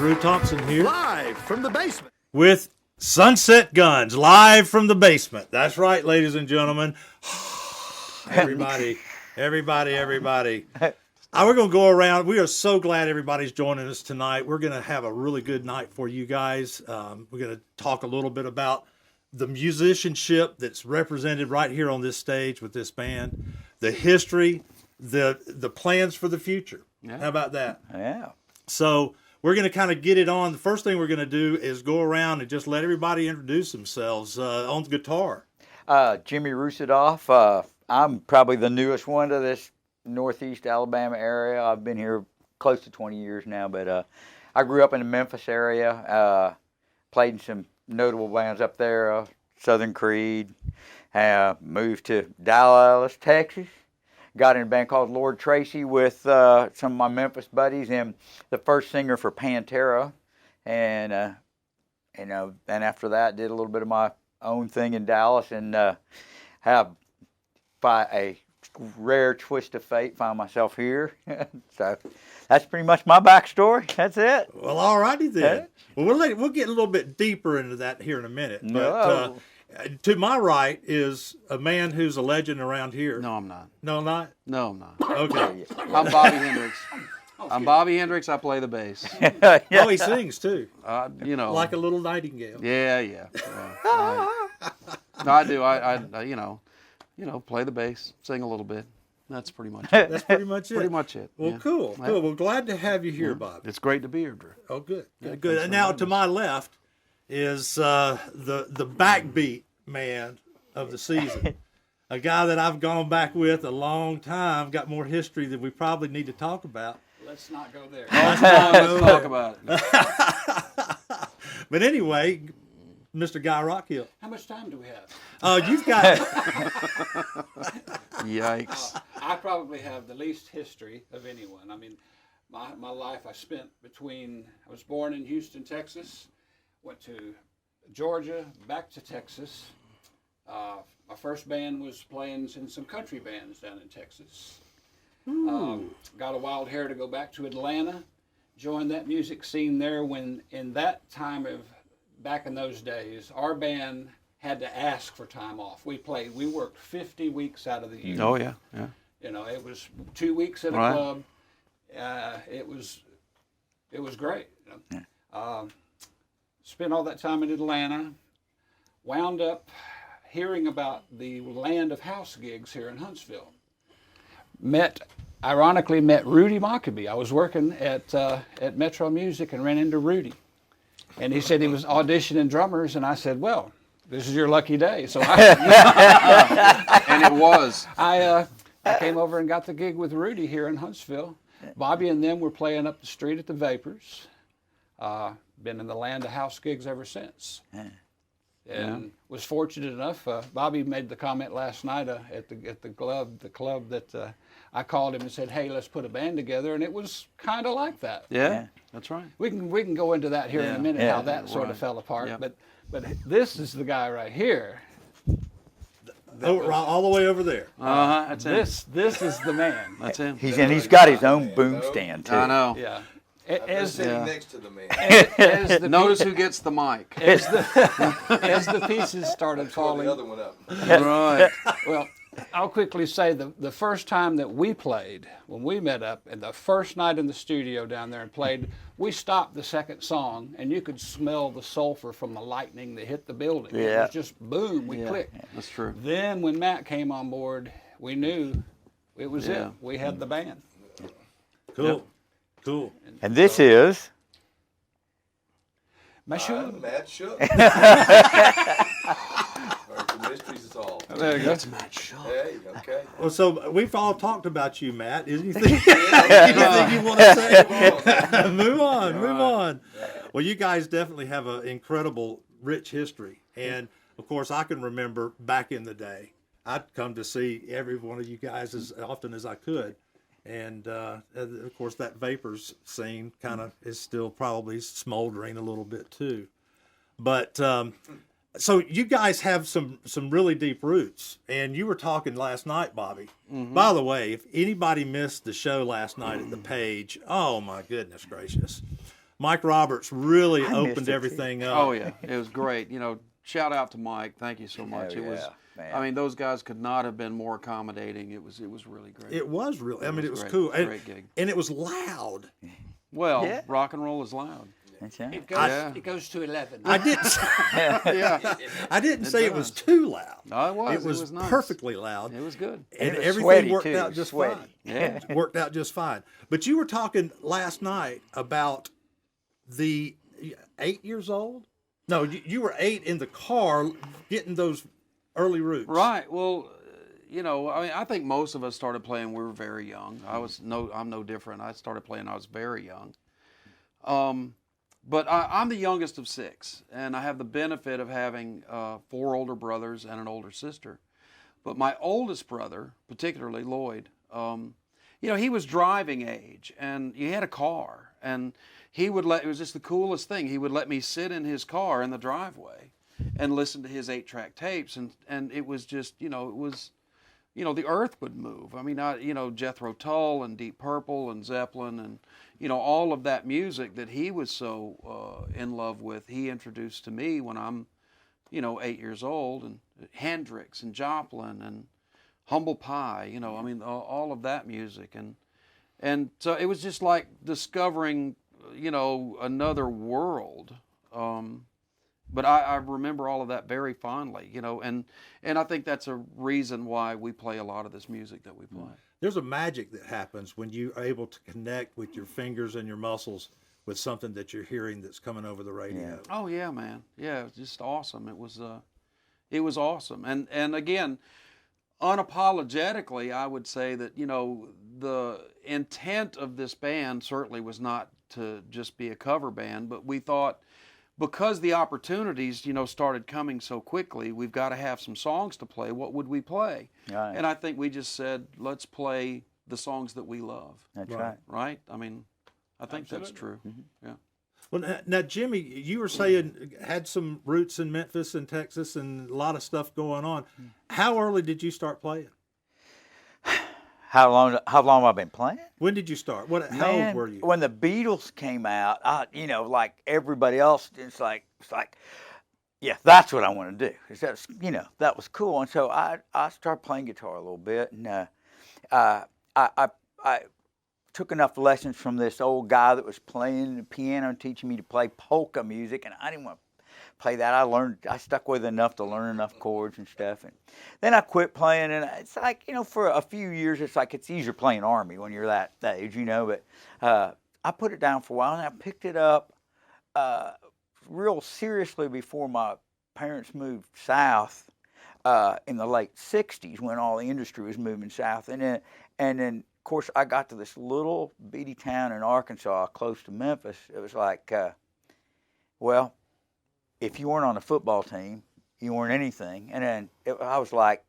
Drew Thompson here. Live from the basement. With Sunset Guns, live from the basement. That's right, ladies and gentlemen. Everybody. We're going to go around. We are so glad everybody's joining us tonight. We're going to have a really good night for you guys. We're going to talk a little bit about the musicianship that's represented right here on this stage with this band, the history, the plans for the future. Yeah. How about that? Yeah. So we're going to kind of get it on. The first thing we're going to do is go around and just let everybody introduce themselves on the guitar. Jimmy Rusidoff. I'm probably the newest one to this Northeast Alabama area. I've been here close to 20 years now, but I grew up in the Memphis area, played in some notable bands up there, Southern Creed, moved to Dallas, Texas, got in a band called Lord Tracy with some of my Memphis buddies and the first singer for Pantera, and after that did a little bit of my own thing in Dallas, and have by a rare twist of fate found myself here. So that's pretty much my backstory. That's it. Well, all righty then. Well, we'll get a little bit deeper into that here in a minute. But to my right is a man who's a legend around here. No, I'm not. No, not? No, I'm not. Okay. I'm Bobby Hendricks. I'm Bobby Hendricks. I play the bass. Oh, he sings too. Like a little nightingale. Yeah. No, I do. I play the bass, sing a little bit. That's pretty much it. That's pretty much it. Pretty much it. Well, yeah. cool. Well, glad to have you here, Bob. It's great to be here, Drew. Oh, good. Good. And now to my left is the backbeat man of the season. A guy that I've gone back with a long time, got more history than we probably need to talk about. Let's not go there. Let's talk about it. But anyway, Mr. Guy Rockhill. How much time do we have? You've got... Yikes. I probably have the least history of anyone. I mean, my life I spent I was born in Houston, Texas, went to Georgia, back to Texas. My first band was playing in some country bands down in Texas. Got a wild hair to go back to Atlanta, joined that music scene there when in that time of, back in those days, our band had to ask for time off. We worked 50 weeks out of the year. Oh, yeah. It was 2 weeks at a club. It was great. Spent all that time in Atlanta, wound up hearing about the land of house gigs here in Huntsville. Ironically met Rudy Mockabee. I was working at Metro Music and ran into Rudy. And he said he was auditioning drummers, and I said, well, this is your lucky day. So And it was. I came over and got the gig with Rudy here in Huntsville. Bobby and them were playing up the street at the Vapors. Been in the land of house gigs ever since. And was fortunate enough. Bobby made the comment last night at the club that I called him and said, "Hey, let's put a band together," and it was kind of like that. Yeah, that's right. We can go into that here in a minute how that sort of fell apart. Yeah. But this is the guy right here. All the way over there. That's him. This is the man. That's him. He's got his own boom stand too. I know. Yeah. Sitting next to the man. Notice who gets the mic. As the pieces started falling. The other one up. Right. Well, I'll quickly say the first time that we played, when we met up, and the first night in the studio down there and played, we stopped the second song, and you could smell the sulfur from the lightning that hit the building. It was just boom, we clicked. That's true. Then when Matt came on board, we knew it was it. We had the band. Cool. Yep. Cool. And this is... Matt Shook. Mysteries is all. There you go. That's Matt Shaw. Hey, okay. Well, so we've all talked about you, Matt. Is anything, anything you want to say? Move on. Well, you guys definitely have an incredible, rich history. And, of course, I can remember back in the day, I'd come to see every one of you guys as often as I could. And, of course, that Vapors scene kind of is still probably smoldering a little bit, too. But... so you guys have some really deep roots, and you were talking last night, Bobby. Mm-hmm. By the way, if anybody missed the show last night at the Page, oh my goodness gracious. Mike Roberts really I missed opened it, too. everything up. Oh yeah, it was great. Shout out to Mike. Thank you so much. Oh, It was. yeah, man. I mean, those guys could not have been more accommodating. It was really great. It was really. I mean, it was great. cool, Great gig. and it was loud. Well, Yeah. rock and roll is loud. That's right. It goes to 11. I didn't. Yeah. I didn't say it was does. too loud. No, it was. It was nice. perfectly loud. It was good. And it was everything sweaty, worked too, out just sweaty. fine. Yeah. Worked out just fine. But you were talking last night about the 8 years old. No, you were 8 in the car getting those early roots. Right. Well, I mean, I think most of us started playing when we were very young. I'm no different. I started playing when I was very young. But I'm the youngest of 6, and I have the benefit of having 4 older brothers and an older sister. But my oldest brother, particularly Lloyd, he was driving age, and he had a car, and it was just the coolest thing. He would let me sit in his car in the driveway and listen to his 8-track tapes, and it was just, the earth would move. I mean, Jethro Tull and Deep Purple and Zeppelin and, all of that music that he was so in love with, he introduced to me when I'm, 8 years old, and Hendrix and Joplin and Humble Pie, I mean, all of that music. And so it was just like discovering, another world. But I remember all of that very fondly, and I think that's a reason why we play a lot of this music that we play. There's a magic that happens when you are able to connect with your fingers and your muscles with something that you're hearing that's coming over the radio. Yeah. Oh yeah, man. Yeah, it was just awesome. It was awesome. And again, unapologetically, I would say that, the intent of this band certainly was not to just be a cover band, but we thought, because the opportunities, started coming so quickly, we've got to have some songs to play. What would we play? Right. And I think we just said, let's play the songs that we love. That's Right. right. Right? I mean, I think that's true. Yeah. Well, now, Jimmy, you were saying had some roots in Memphis and Texas and a lot of stuff going on. How early did you start playing? How long have I been playing? When did you start? How old were you? When the Beatles came out, like everybody else, it's like, yeah, that's what I want to do. That was cool. And so I started playing guitar a little bit, and I took enough lessons from this old guy that was playing the piano and teaching me to play polka music, and I didn't want to play that. I stuck with enough to learn enough chords and stuff, and then I quit playing. And it's like, for a few years, it's easier playing Army when you're that age, But I put it down for a while, and I picked it up real seriously before my parents moved south in the late '60s, when all the industry was moving south, and then of course I got to this little bitty town in Arkansas close to Memphis. It was like, well, if you weren't on the football team, you weren't anything. And then I was like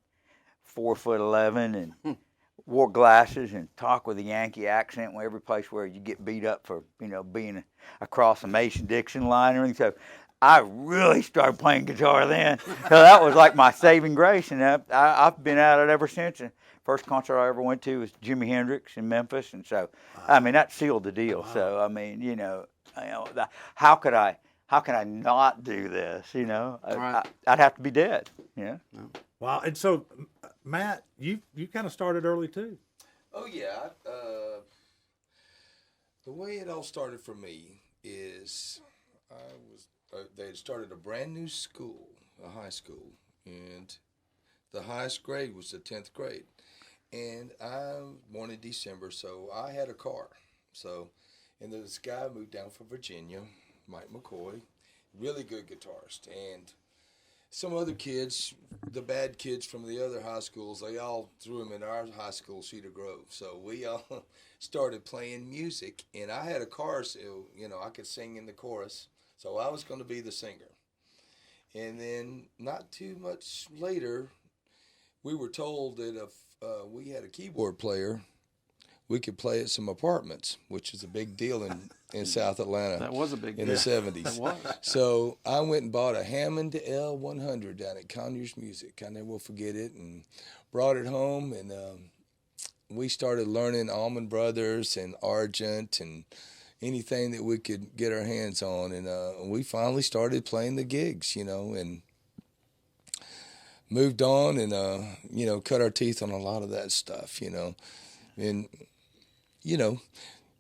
4'11" and wore glasses and talked with a Yankee accent every place where you get beat up for, being across the Mason-Dixon line or anything. So I really started playing guitar then. So that was like my saving grace, and I've been at it ever since. And first concert I ever went to was Jimi Hendrix in Memphis, and so I mean that sealed the deal. Wow. So I mean, how could I not do this? Right. I'd have to be dead. Yeah. Wow. And so, Matt, you kind of started early too. Oh yeah. The way it all started for me is they had started a brand new school, a high school, and the highest grade was the 10th grade. And I born in December, so I had a car. And this guy moved down from Virginia, Mike McCoy, really good guitarist. And some other kids, the bad kids from the other high schools, they all threw him in our high school, Cedar Grove. So we all started playing music, and I had a car, so I could sing in the chorus. So I was going to be the singer. And then not too much later, we were told that if we had a keyboard player, we could play at some apartments, which is a big deal in South Atlanta. That was a big deal. In the 70s. That was. So I went and bought a Hammond L100 down at Conyers Music. I never will forget it, and brought it home, and we started learning Allman Brothers and Argent and anything that we could get our hands on, and we finally started playing the gigs, and moved on, and cut our teeth on a lot of that stuff, and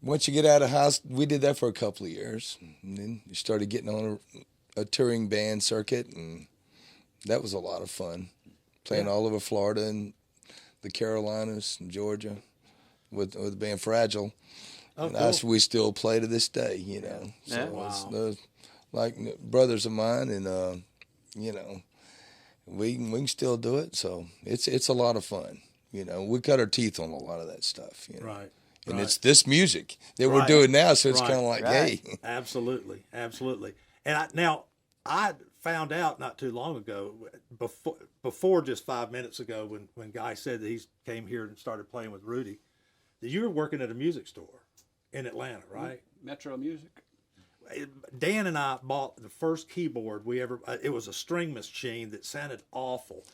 once you get out of house, we did that for a couple of years, and then you started getting on a touring band circuit, and that was a lot of fun, playing all over Florida and the Carolinas and Georgia with the band Fragile. Oh, And cool. we still play to this day, So Yeah. it's like brothers of mine, and we can still do it. So it's a lot of fun. We cut our teeth on a lot of that stuff. Right. And right. it's this music that we're Right. doing now, so it's Right. kind of like, Right. hey, Absolutely, absolutely. And I found out not too long ago, before just 5 minutes ago, when Guy said that he came here and started playing with Rudy, that you were working at a music store in Atlanta, right? Metro Music. Dan and I bought the first keyboard we ever. It was a string machine that sounded awful,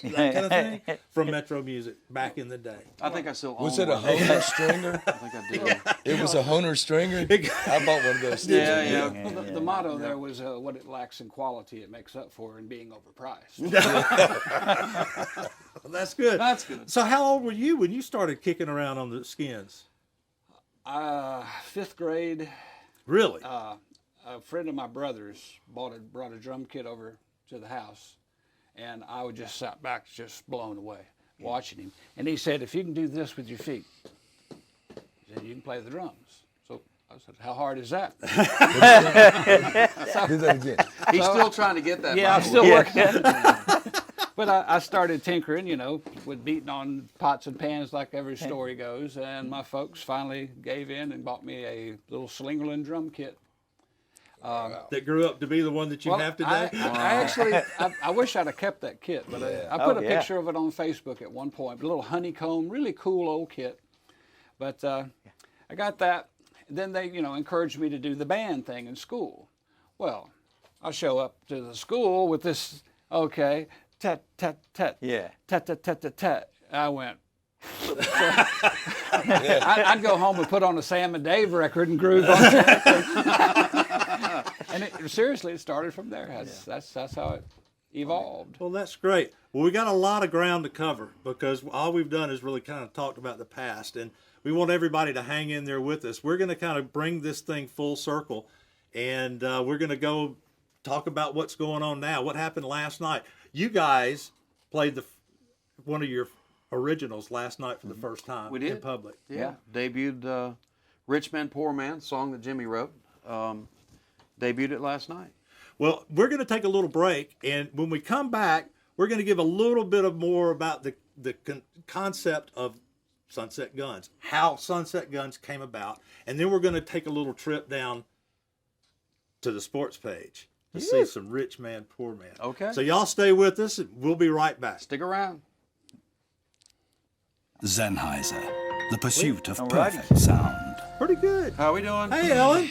that kind of thing, from Metro Music back in the day. I think I still own was it a one. Honer Stringer? I think I do. It was a Honer Stringer? I bought one of those. Yeah, yeah. Well, the motto there was what it lacks in quality, it makes up for in being overpriced. That's good. That's good. So, how old were you when you started kicking around on the skins? Fifth grade, Really? a friend of my brother's brought a drum kit over to the house, and I would just sat back just blown away watching him. And he said, if you can do this with your feet, he said, you can play the drums. So I said, how hard is that? Do that again. He's still trying to get that. Yeah, I'm by the still way. working. But I started tinkering, with beating on pots and pans like every story goes. And my folks finally gave in and bought me a little Slingerland drum kit. That grew up to be the one that you Well, have today? I actually, I wish I'd have kept that kit, but I put Oh, a yeah. picture of it on Facebook at one point. A little honeycomb, really cool old kit. But I got that. Then they, encouraged me to do the band thing in school. Well, I show up to the school with this, okay, tat, tat, tat, Yeah. tat, tat, tat, tat, tat. I went. I'd go home and put on a Sam and Dave record and groove on it. And seriously, it started from there. That's how it evolved. Well, that's great. Well, we got a lot of ground to cover because all we've done is really kind of talked about the past, and we want everybody to hang in there with us. We're going to kind of bring this thing full circle, and we're going to go talk about what's going on now. What happened last night? You guys played one of your originals last night for the first time We did. in public. Yeah. Debuted Rich Man, Poor Man, song that Jimmy wrote. Debuted it last night. Well, we're going to take a little break, and when we come back, we're going to give a little bit of more about the concept of Sunset Guns, how Sunset Guns came about, and then we're going to take a little trip down to the sports page to see some Rich Man, Poor Man. Okay. So y'all stay with us, and we'll be right back. Stick around. Sennheiser, the pursuit of Alrighty. perfect sound. Pretty good. How we doing? Hey, Ellen.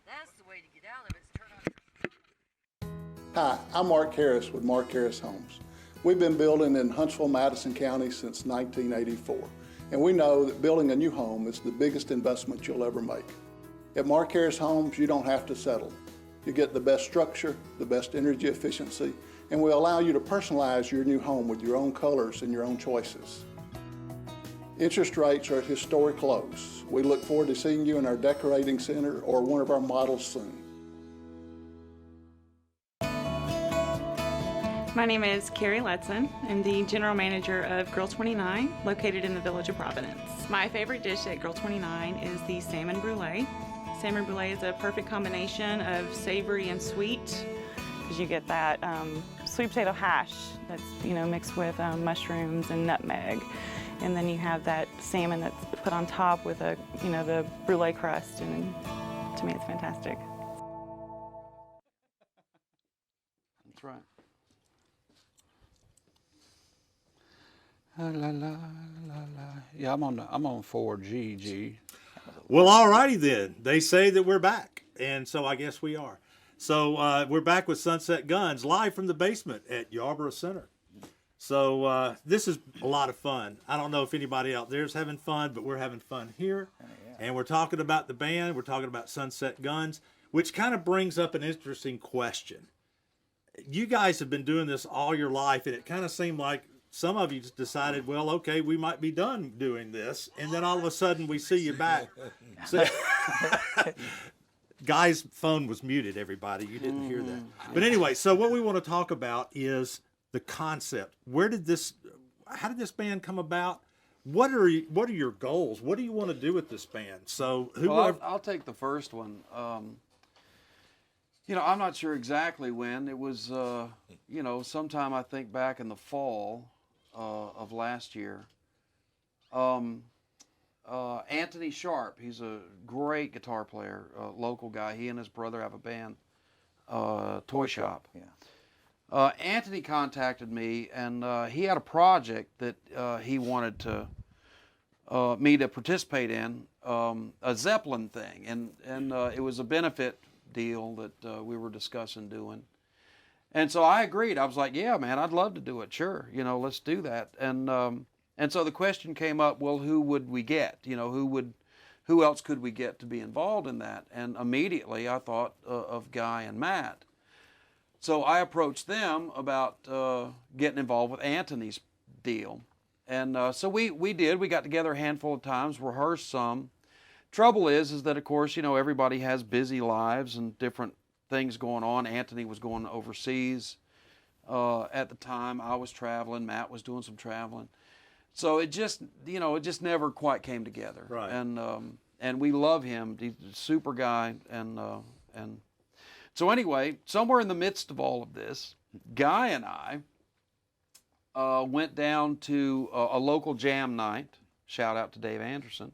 That's the way to get out of it. Is turn on. Hi, I'm Mark Harris with Mark Harris Homes. We've been building in Huntsville, Madison County since 1984, and we know that building a new home is the biggest investment you'll ever make. At Mark Harris Homes, you don't have to settle. You get the best structure, the best energy efficiency, and we allow you to personalize your new home with your own colors and your own choices. Interest rates are at historic lows. We look forward to seeing you in our decorating center or one of our models soon. My name is Carrie Letson. I'm the general manager of Grill 29, located in the village of Providence. My favorite dish at Grill 29 is the salmon brulee. Salmon brulee is a perfect combination of savory and sweet, because you get that sweet potato hash that's mixed with mushrooms and nutmeg, and then you have that salmon that's put on top with the brulee crust, and to me it's fantastic. That's right. La la la la. Yeah, I'm on 4G. Well, all righty then. They say that we're back, and so I guess we are. So we're back with Sunset Guns, live from the basement at Yarborough Center. So this is a lot of fun. I don't know if anybody out there is having fun, but we're having fun here. And we're talking about the band. We're talking about Sunset Guns, which kind of brings up an interesting question. You guys have been doing this all your life, and it kind of seemed like some of you just decided, well, okay, we might be done doing this, and then all of a sudden we see you back. So, Guy's phone was muted, everybody. You didn't hear that. But anyway, so what we want to talk about is the concept. How did this band come about? What are your goals? What do you want to do with this band? So I'll take the first one. I'm not sure exactly when. It was, sometime I think back in the fall of last year. Anthony Sharp, he's a great guitar player, local guy. He and his brother have a band, Toy Shop. Yeah. Anthony contacted me, and he had a project that he wanted me to participate in, a Zeppelin thing, and it was a benefit deal that we were discussing doing. And so I agreed. I was like, yeah, man, I'd love to do it. Sure. Let's do that. And so the question came up, well, who would we get? Who else could we get to be involved in that? And immediately I thought of Guy and Matt. So I approached them about getting involved with Anthony's deal. And so we did. We got together a handful of times, rehearsed some. Trouble is that, of course, everybody has busy lives and different things going on. Anthony was going overseas at the time. I was traveling. Matt was doing some traveling. So it just never quite came together. Right. And we love him. He's a super guy. And so anyway, somewhere in the midst of all of this, Guy and I went down to a local jam night. Shout out to Dave Anderson.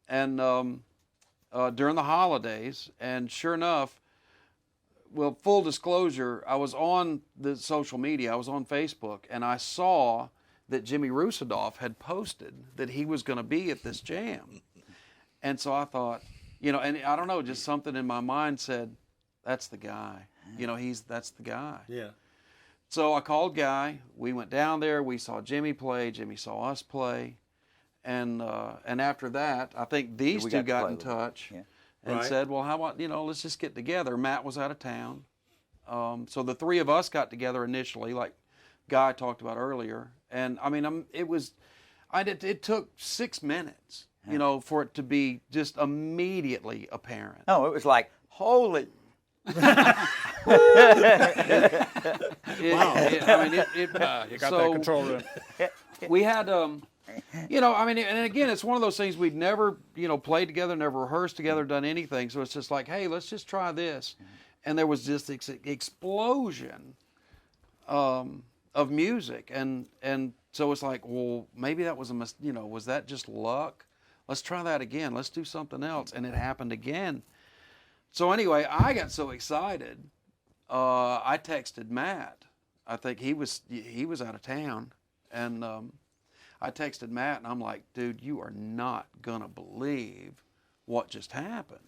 And during the holidays, and sure enough, well, full disclosure, I was on the social media, I was on Facebook, and I saw that Jimmy Rusidoff had posted that he was going to be at this jam. And so I thought, and I don't know, just something in my mind said, that's the guy. That's the guy. Yeah. So I called Guy. We went down there. We saw Jimmy play. Jimmy saw us play. And after that, I think these two got in touch and said, well, how about, let's just get together. Matt was out of town. So the three of us got together initially, like Guy talked about earlier. And I mean, it took 6 minutes, for it to be just immediately apparent. No, it was like, holy. You got that control room. We had, and again, it's one of those things we'd never, played together, never rehearsed together, done anything. So it's just like, hey, let's just try this. And there was just this explosion of music. And so it's like, well, maybe that was was that just luck? Let's try that again. Let's do something else. And it happened again. So anyway, I got so excited, I texted Matt. I think he was out of town, and I texted Matt, and I'm like, dude, you are not gonna believe what just happened,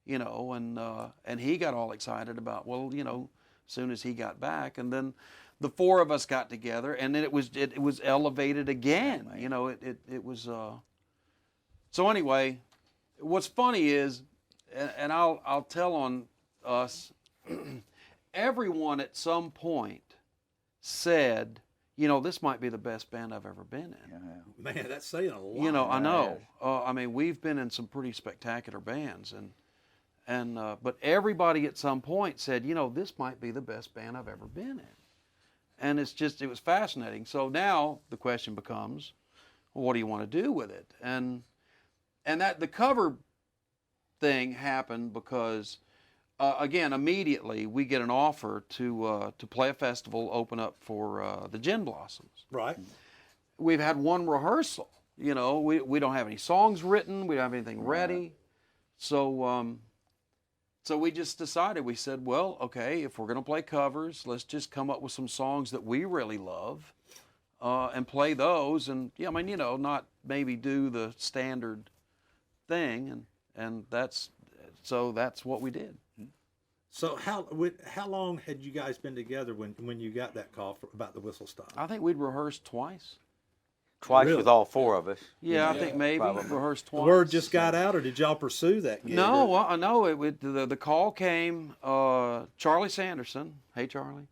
and he got all excited about, well, as soon as he got back, and then the four of us got together, and then it was elevated again, it was. So anyway, what's funny is, and I'll tell on us, everyone at some point said, this might be the best band I've ever been in. Man, that's saying a lot. You know, I know. I mean, we've been in some pretty spectacular bands, but everybody at some point said, this might be the best band I've ever been in. And it was fascinating. So now the question becomes, well, what do you want to do with it? And that the cover thing happened because, again, immediately we get an offer to play a festival, open up for the Gin Blossoms. Right. We've had one rehearsal. We don't have any songs written. We don't have anything ready. So we just decided. We said, well, okay, if we're going to play covers, let's just come up with some songs that we really love and play those. And not maybe do the standard thing. And that's what we did. So how long had you guys been together when you got that call about the Whistlestop? I think we'd rehearsed twice. Twice Really? with all four of us. Yeah, I think maybe probably. rehearsed twice. The word just got out, or did y'all pursue that gig? No, well, no. The call came. Charlie Sanderson. Hey, Charlie.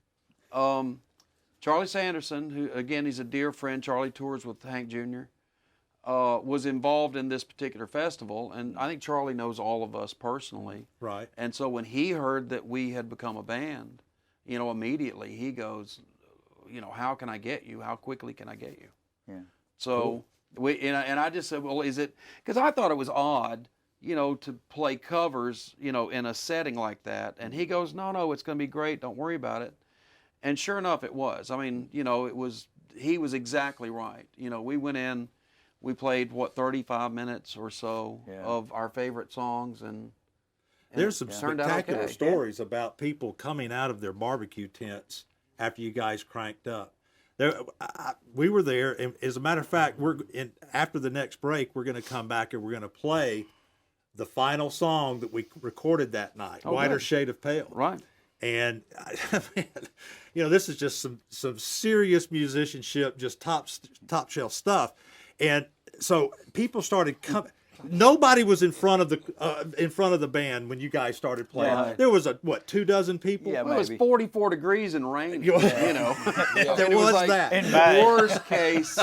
Charlie Sanderson, who again he's a dear friend. Charlie tours with Hank Jr. Was involved in this particular festival, and I think Charlie knows all of us personally. Right. And so when he heard that we had become a band, immediately he goes, how can I get you? How quickly can I get you? Yeah. So and I just said, well, is it, because I thought it was odd, to play covers, in a setting like that. And he goes, no, it's going to be great. Don't worry about it. And sure enough, it was. I mean, he was exactly right. We went in, we played 35 minutes or so of our favorite songs, and there's some it turned out spectacular okay. stories about people coming out of their barbecue tents after you guys cranked up. We were there, and as a matter of fact, after the next break, we're going to come back and we're going to play the final song that we recorded that night, "Whiter Shade of Pale." Right. And this is just some serious musicianship, just top shelf stuff. And so people started coming. Nobody was in front of the band when you guys started playing. Right. There was 24 people. Yeah, Well, it was maybe. 44 degrees and rain. There It was like that. In May. worst case,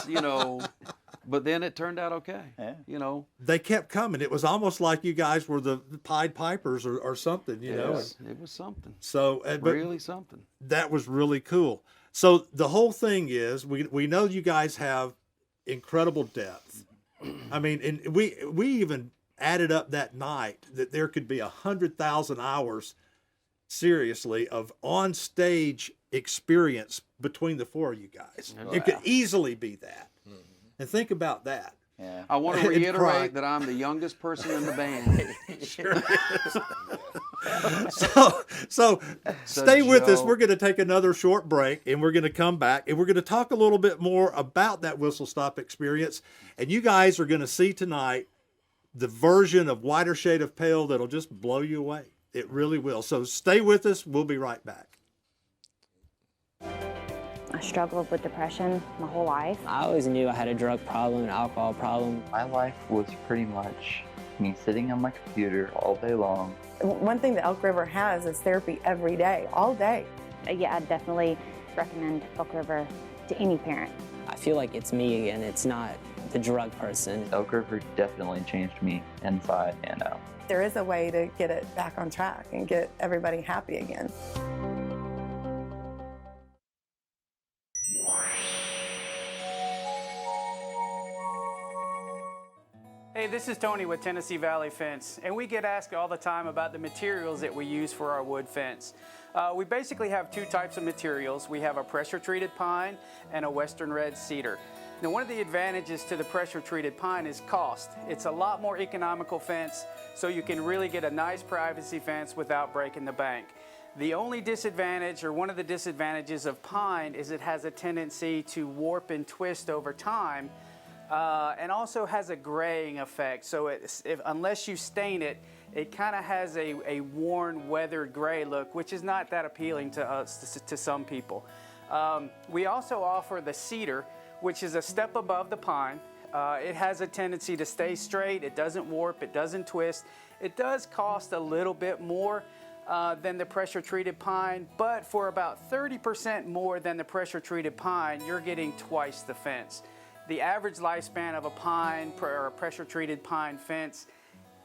but then it turned out okay. Yeah. They kept coming. It was almost like you guys were the Pied Pipers or something. It was something. So, but Really something. that was really cool. So the whole thing is, we know you guys have incredible depth. I mean, and we even added up that night that there could be 100,000 hours, seriously, of on stage experience between the four of you guys. Wow. It could easily be that. And think about that. Yeah. I want to And reiterate cry. that I'm the youngest person in the band. Sure is. So stay with us. joke. We're going to take another short break, and we're going to come back, and we're going to talk a little bit more about that Whistlestop experience. And you guys are going to see tonight the version of Whiter Shade of Pale that'll just blow you away. It really will. So stay with us. We'll be right back. I struggled with depression my whole life. I always knew I had a drug problem, an alcohol problem. My life was pretty much me sitting on my computer all day long. One thing that Elk River has is therapy every day, all day. Yeah, I definitely recommend Elk River to any parent. I feel like it's me again, it's not the drug person. Elk River definitely changed me inside and out. There is a way to get it back on track and get everybody happy again. Hey, this is Tony with Tennessee Valley Fence, and we get asked all the time about the materials that we use for our wood fence. We basically have two types of materials. We have a pressure-treated pine and a western red cedar. Now, one of the advantages to the pressure-treated pine is cost. It's a lot more economical fence, so you can really get a nice privacy fence without breaking the bank. The only disadvantage, or one of the disadvantages of pine, is it has a tendency to warp and twist over time, and also has a graying effect. So unless you stain it, it kind of has a worn, weathered gray look, which is not that appealing to us, to some people. We also offer the cedar, which is a step above the pine. It has a tendency to stay straight. It doesn't warp. It doesn't twist. It does cost a little bit more, than the pressure-treated pine, but for about 30% more than the pressure-treated pine, you're getting twice the fence. The average lifespan of a pine or a pressure-treated pine fence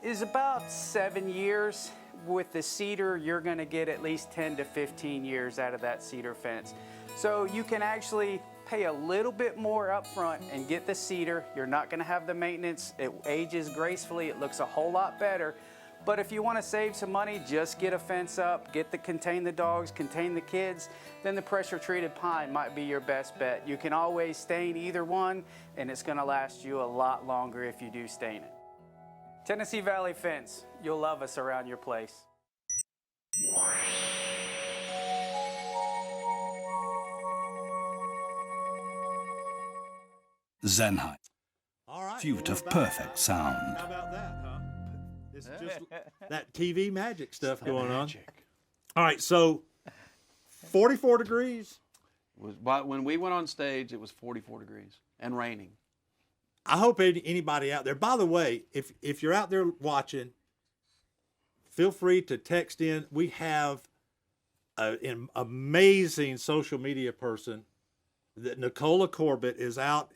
is about 7 years. With the cedar, you're going to get at least 10 to 15 years out of that cedar fence. So you can actually pay a little bit more up front and get the cedar. You're not going to have the maintenance. It ages gracefully. It looks a whole lot better. But if you want to save some money, just get a fence up, contain the dogs, contain the kids, then the pressure-treated pine might be your best bet. You can always stain either one, and it's going to last you a lot longer if you do stain it. Tennessee Valley Fence, you'll love us around your place. Zenheiser. All right. Pursuit well, of perfect sound. How about that, huh? It's just that TV magic stuff going on. All right, so 44 degrees. But when we went on stage, it was 44 degrees and raining. I hope anybody out there, by the way, if you're out there watching, feel free to text in. We have an amazing social media person. That Nicola Corbett is out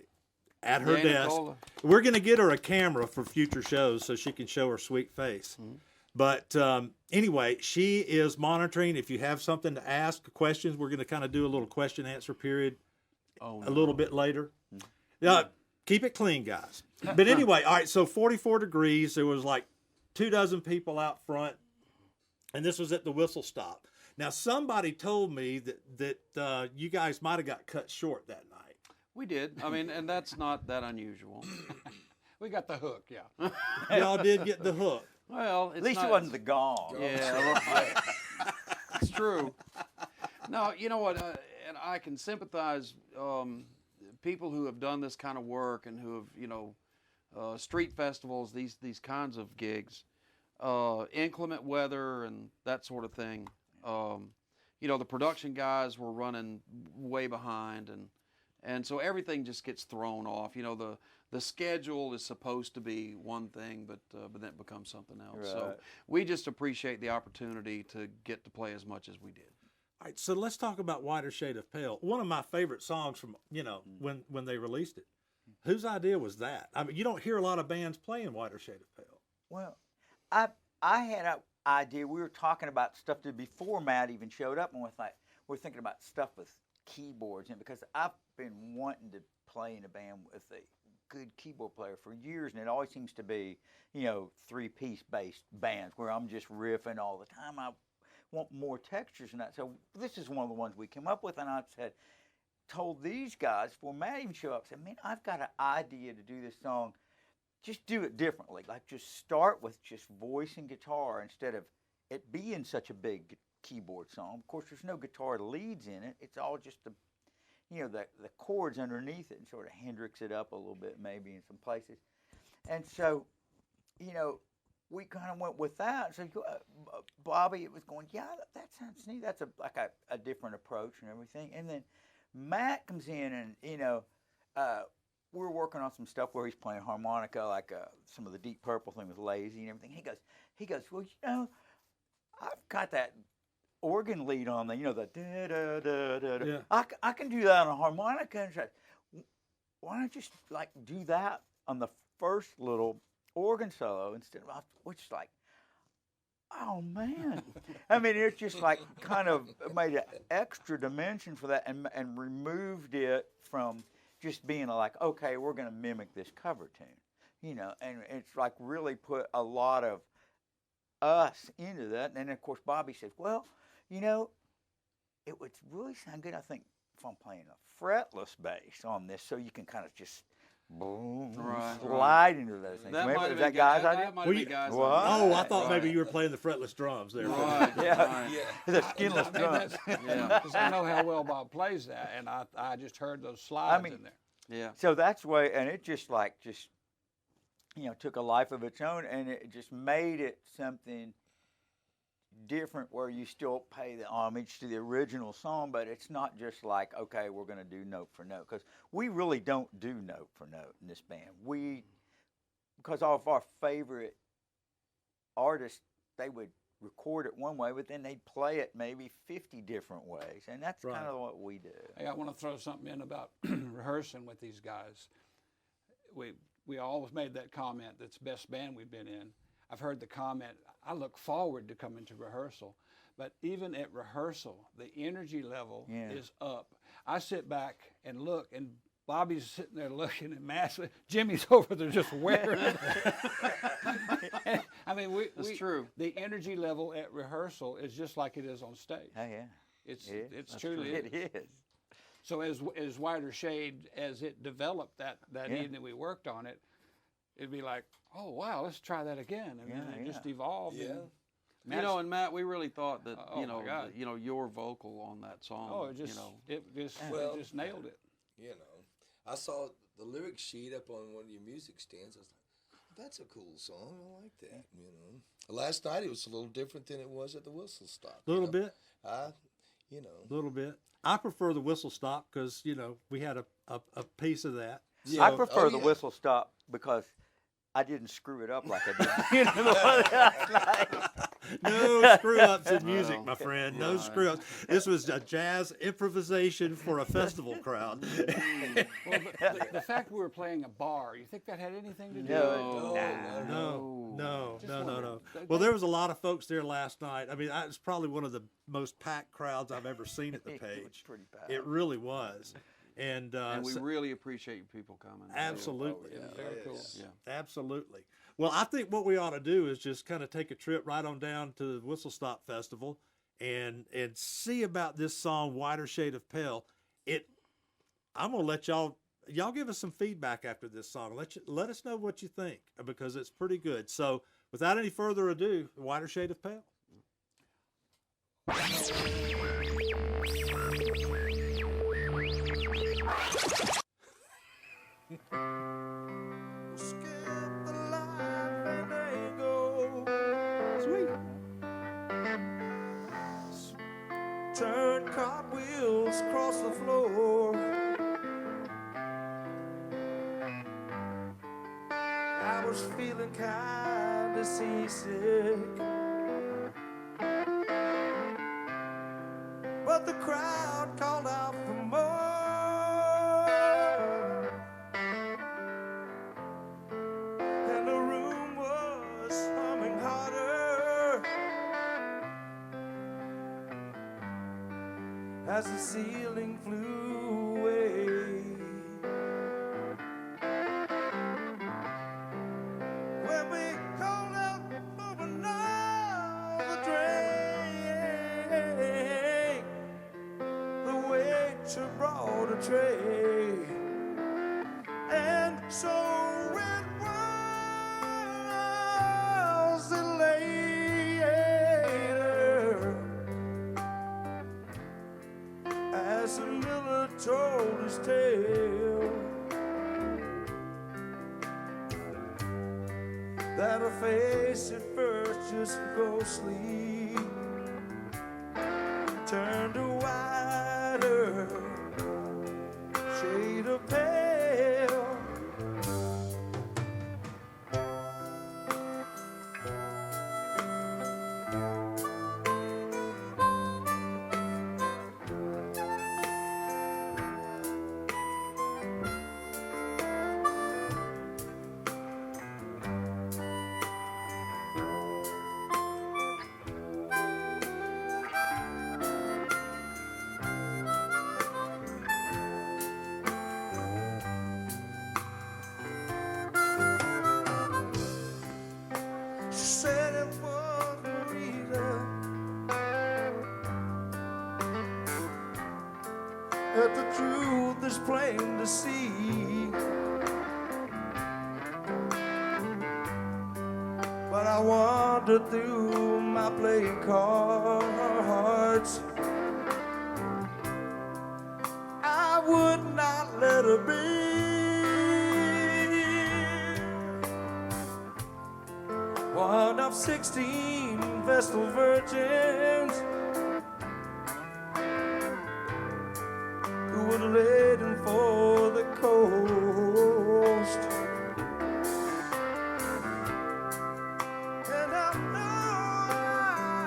at her desk. Nicola. We're going to get her a camera for future shows so she can show her sweet face. Mm-hmm. But anyway, she is monitoring. If you have something to ask, questions, we're going to kind of do a little question answer period a little bit later. Keep it clean, guys. But anyway, all right, so 44 degrees. There was like 24 people out front, and this was at the Whistlestop. Now, somebody told me that you guys might have got cut short that night. We did. I mean, and that's not that unusual. We got the hook, yeah. Y'all did get the hook. Well, at least it wasn't the gong. Yeah, it's true. No, you know what? And I can sympathize. People who have done this kind of work and who have, street festivals, these kinds of gigs, inclement weather and that sort of thing. The production guys were running way behind, and so everything just gets thrown off. The schedule is supposed to be one thing, but then it becomes something else. Right. So we just appreciate the opportunity to get to play as much as we did. All right, so let's talk about Whiter Shade of Pale. One of my favorite songs from, when they released it. Whose idea was that? I mean, you don't hear a lot of bands playing Whiter Shade of Pale. Well, I had an idea. We were talking about stuff before Matt even showed up, and we're thinking about stuff with keyboards, and because I've been wanting to play in a band with a good keyboard player for years, and it always seems to be, three-piece based bands where I'm just riffing all the time. I want more textures and that. So this is one of the ones we came up with, and I told these guys before Matt even showed up, I said, man, I've got an idea to do this song. Just do it differently. Like just start with just voice and guitar instead of it being such a big keyboard song. Of course, there's no guitar leads in it. It's all just the chords underneath it and sort of Hendrix it up a little bit maybe in some places. And so, we kind of went with that. So Bobby, it was going, yeah, that sounds neat. That's a different approach and everything. And then Matt comes in and, we're working on some stuff where he's playing harmonica, like some of the Deep Purple thing with Lazy and everything. He goes, well, I've got that organ lead on the, the da-da-da-da-da. Yeah. I can do that on a harmonica. And said, why don't you just do that on the first little organ solo instead of, which is like, oh man. I mean, it's just kind of made an extra dimension for that and removed it from just being okay, we're going to mimic this cover tune, and it's really put a lot of us into that. And then of course Bobby says, well, it would really sound good, I think, if I'm playing a fretless bass on this, so you can kind of just boom, slide into those things. That might have that been guy's that idea? might have been guys' idea. Oh, I thought maybe you were playing the fretless drums there. Right. Yeah. The skinless I mean, drums. Because I know how well Bob plays that, and I just heard those slides in there. Yeah. So that's why, and it just took a life of its own, and it just made it something different where you still pay the homage to the original song, but it's not just okay, we're going to do note for note, because we really don't do note for note in this band. Because all of our favorite artists, they would record it one way, but then they'd play it maybe 50 different ways, and that's kind of what we do. Hey, I want to throw something in about rehearsing with these guys. We always made that comment, that's the best band we've been in. I've heard the comment, I look forward to coming to rehearsal. But even at rehearsal, the energy level is up. I sit back and look, and Bobby's sitting there looking at Matt. Jimmy's over there just wearing it. I mean, That's true. The energy level at rehearsal is just like it is on stage. Oh, yeah. It's truly It is. So as Whiter Shade, as it developed that evening we worked on it, it'd be like, oh wow, let's try that again, and then it just evolved. Yeah. And You know, and Matt, we really thought that Oh, my God. your vocal on that song. Oh, it just nailed it. You know, I saw the lyric sheet up on one of your music stands. I was like, that's a cool song. I like that. You know, last night it was a little different than it was at the Whistlestop. A little bit. You know, a little bit. I prefer the Whistlestop because we had a piece of that. So, I prefer the Whistlestop because I didn't screw it up like I did last night. No screw-ups in music, my friend. No screw-ups. This was a jazz improvisation for a festival crowd. Well, the fact we were playing a bar, you think that had anything to do with it? No. Well, there was a lot of folks there last night. I mean, it's probably one of the most packed crowds I've ever seen at the Page. It was pretty packed. It really was. And we really appreciate you people coming. Absolutely. Very cool. Yeah. Absolutely. Well, I think what we ought to do is just kind of take a trip right on down to the Whistlestop Festival and see about this song, Whiter Shade of Pale. I'm going to let y'all give us some feedback after this song. Let us know what you think, because it's pretty good. So without any further ado, Whiter Shade of Pale. Turn cartwheels across the floor. I was feeling kinda seasick, but the crowd called out for more, and the room was humming harder as the ceiling flew away. When we called out for another drink, the waiter brought a tray, and so it was later, as the miller told his tale, that her face at first just ghostly turned a whiter shade of pale. She said it was Marita, that the truth is plain to see. But I wandered through my playing cards. I would not let her be. One of 16 Vestal virgins who were laden for the coast. And I know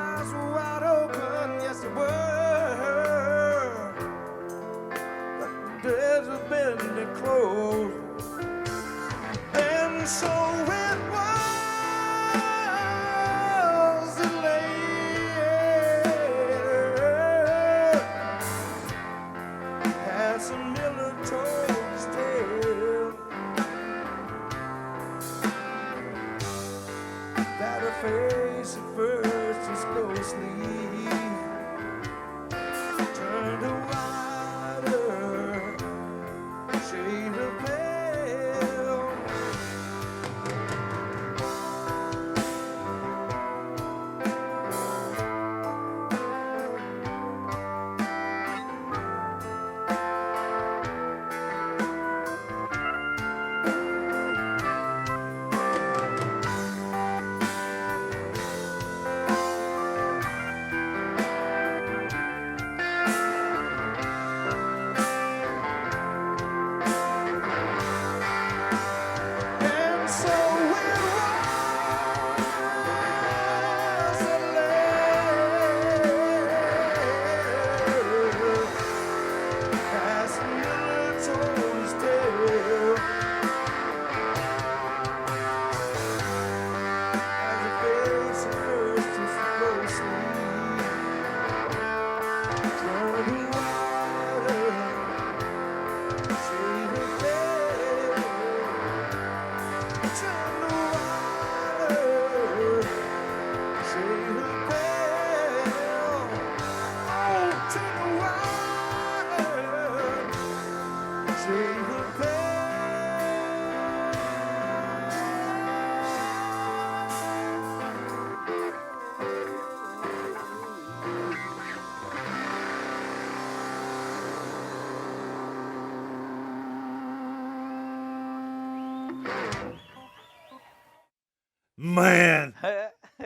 Man,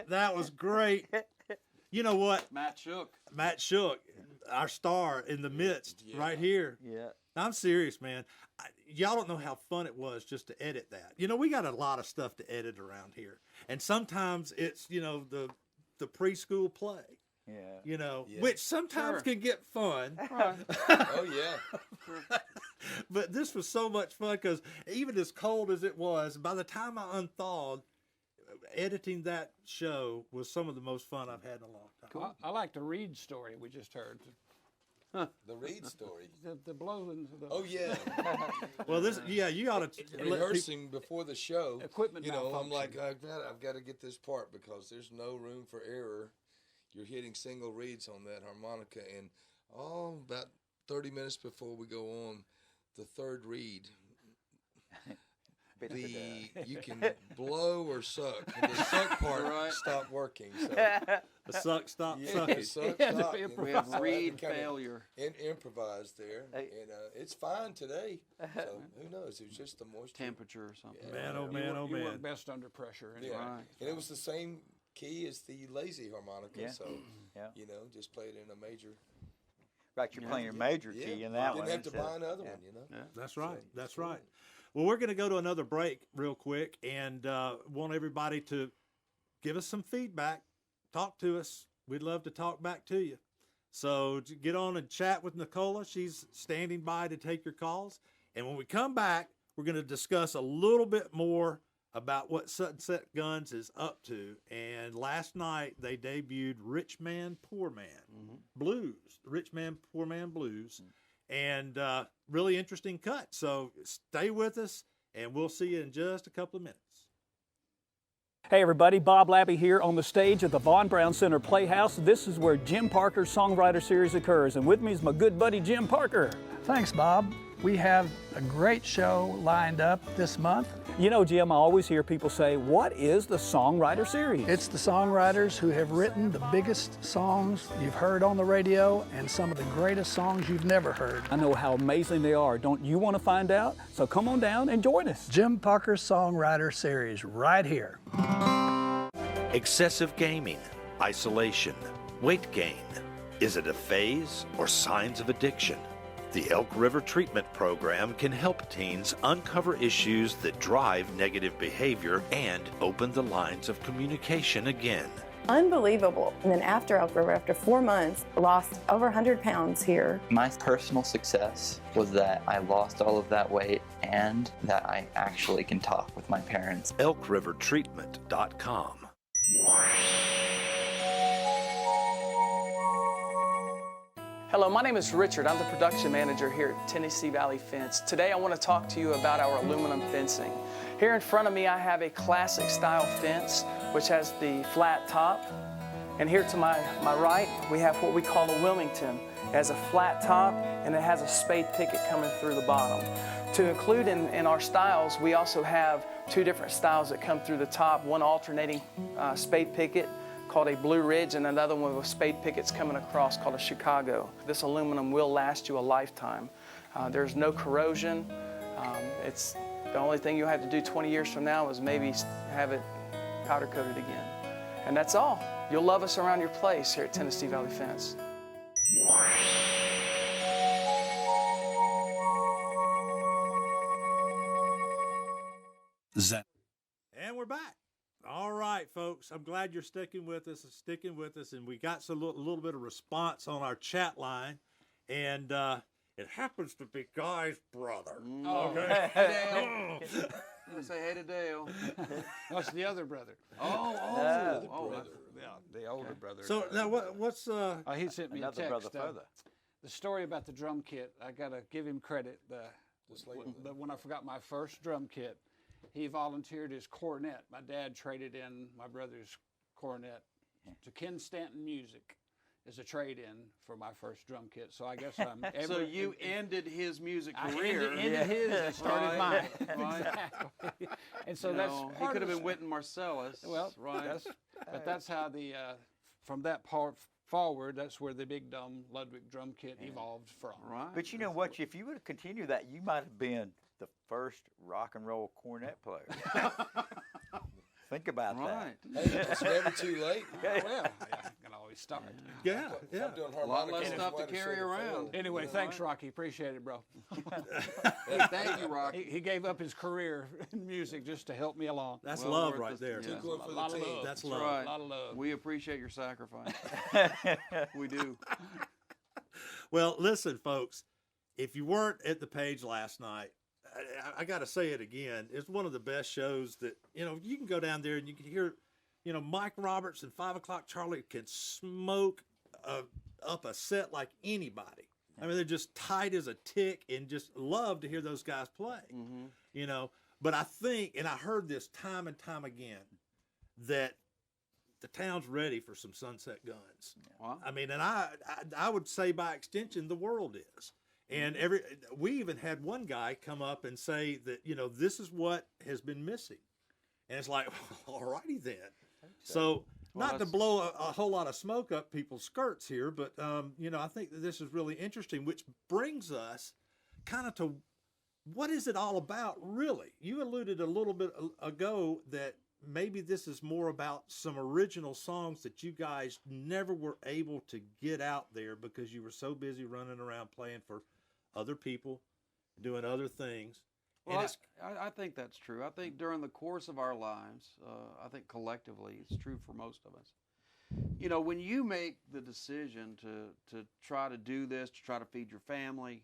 that was great. You know what? Matt Shook, our star in the midst right here. Yeah. I'm serious, man. Y'all don't know how fun it was just to edit that. You know, we got a lot of stuff to edit around here. And sometimes it's, the preschool play. Yeah. Which sometimes can get fun. Oh, yeah. But this was so much fun because even as cold as it was, by the time I unthawed, editing that show was some of the most fun I've had in a long time. I like the Reed story we just heard. The Reed story. The blowing. Oh yeah. Well, you ought to rehearsing before the show. Equipment I'm like, I've got to get this part because there's no room for error. You're hitting single reeds on that harmonica, and about 30 minutes before we go on, the third reed. You can blow or suck. The suck part stopped working. So. The suck stopped sucking. The suck stopped. We have reed failure. Improvised there, and it's fine today. So who knows? It was just the moisture. Temperature or something. Man, oh You man. work best under pressure. Yeah. Right. And it was the same key as the lazy harmonica. Yeah. So, Yeah. just play it in a major. Right, you're playing your major key in that one. Didn't have to buy another one, Yeah. That's right. That's right. Well, we're going to go to another break real quick and want everybody to give us some feedback. Talk to us. We'd love to talk back to you. So get on and chat with Nicola. She's standing by to take your calls. And when we come back, we're going to discuss a little bit more about what Sunset Guns is up to. And last night they debuted Rich Man, Poor Man Blues, Rich Man, Poor Man Blues. And really interesting cut. So stay with us, and we'll see you in just a couple of minutes. Hey everybody, Bob Labby here on the stage at the Von Braun Center Playhouse. This is where Jim Parker's Songwriter Series occurs, and with me is my good buddy Jim Parker. Thanks, Bob. We have a great show lined up this month. You know, Jim, I always hear people say, what is the Songwriter Series? It's the songwriters who have written the biggest songs you've heard on the radio and some of the greatest songs you've never heard. I know how amazing they are. Don't you want to find out? So come on down and join us. Jim Parker's Songwriter Series right here. Excessive gaming, isolation, weight gain. Is it a phase or signs of addiction? The Elk River Treatment Program can help teens uncover issues that drive negative behavior and open the lines of communication again. Unbelievable. And then after Elk River, after 4 months, lost over 100 pounds here. My personal success was that I lost all of that weight and that I actually can talk with my parents. ElkRiverTreatment.com. Hello, my name is Richard. I'm the production manager here at Tennessee Valley Fence. Today I want to talk to you about our aluminum fencing. Here in front of me I have a classic style fence which has the flat top. And here to my right we have what we call a Wilmington. It has a flat top and it has a spade picket coming through the bottom. To include in our styles, we also have two different styles that come through the top, one alternating spade picket called a Blue Ridge and another one with spade pickets coming across called a Chicago. This aluminum will last you a lifetime. There's no corrosion. It's the only thing you'll have to do 20 years from now is maybe have it powder coated again. And that's all. You'll love us around your place here at Tennessee Valley Fence. And we're back. All right, folks. I'm glad you're sticking with us and we got a little bit of response on our chat line, and it happens to be Guy's brother. Okay. Hey, Dale. Say hey to Dale. That's the other brother. The older brother. So now what's he sent me another a text. brother further? The story about the drum kit. I gotta give him credit. When I forgot my first drum kit, he volunteered his cornet. My dad traded in my brother's cornet to Ken Stanton Music as a trade-in for my first drum kit. So I guess I'm So you ended his music career. I ended his and started mine. Right. Exactly. And so that's he part could have of been Wynton Marsalis. Well, right. That's how from that part forward, that's where the Big Dumb Ludwig drum kit evolved from. Right. But you know what? If you would have continued that, you might have been the first rock and roll cornet player. Think about Right. that. Hey, it's never too late. Well, yeah, can always start. Yeah, yeah. I'm doing A lot less harmonica, stuff to might have carry said it around. failed. Anyway, thanks, Rocky. Appreciate it, bro. Hey, thank you, Rocky. He gave up his career in music just to help me along. That's Well love worth right the- there. yeah. Too good for A the lot of team. love. That's A love. Right. lot of love. We appreciate your sacrifice. We do. Well, listen, folks, if you weren't at the page last night, I got to say it again. It's one of the best shows that, you can go down there and you can hear, Mike Roberts and 5 O'Clock Charlie can smoke up a set like anybody. I mean, they're just tight as a tick and just love to hear those guys play, But I think, and I heard this time and time again, that the town's ready for some Sunset Guns. Wow. I mean, and I would say by extension, the world is. And we even had one guy come up and say that, this is what has been missing. And it's like, all righty then. So not to blow a whole lot of smoke up people's skirts here, but, I think that this is really interesting, which brings us kind of to what is it all about, really? You alluded a little bit ago that maybe this is more about some original songs that you guys never were able to get out there because you were so busy running around playing for other people, doing other things. Well, I think that's true. I think during the course of our lives, I think collectively it's true for most of us. When you make the decision to try to do this, to try to feed your family,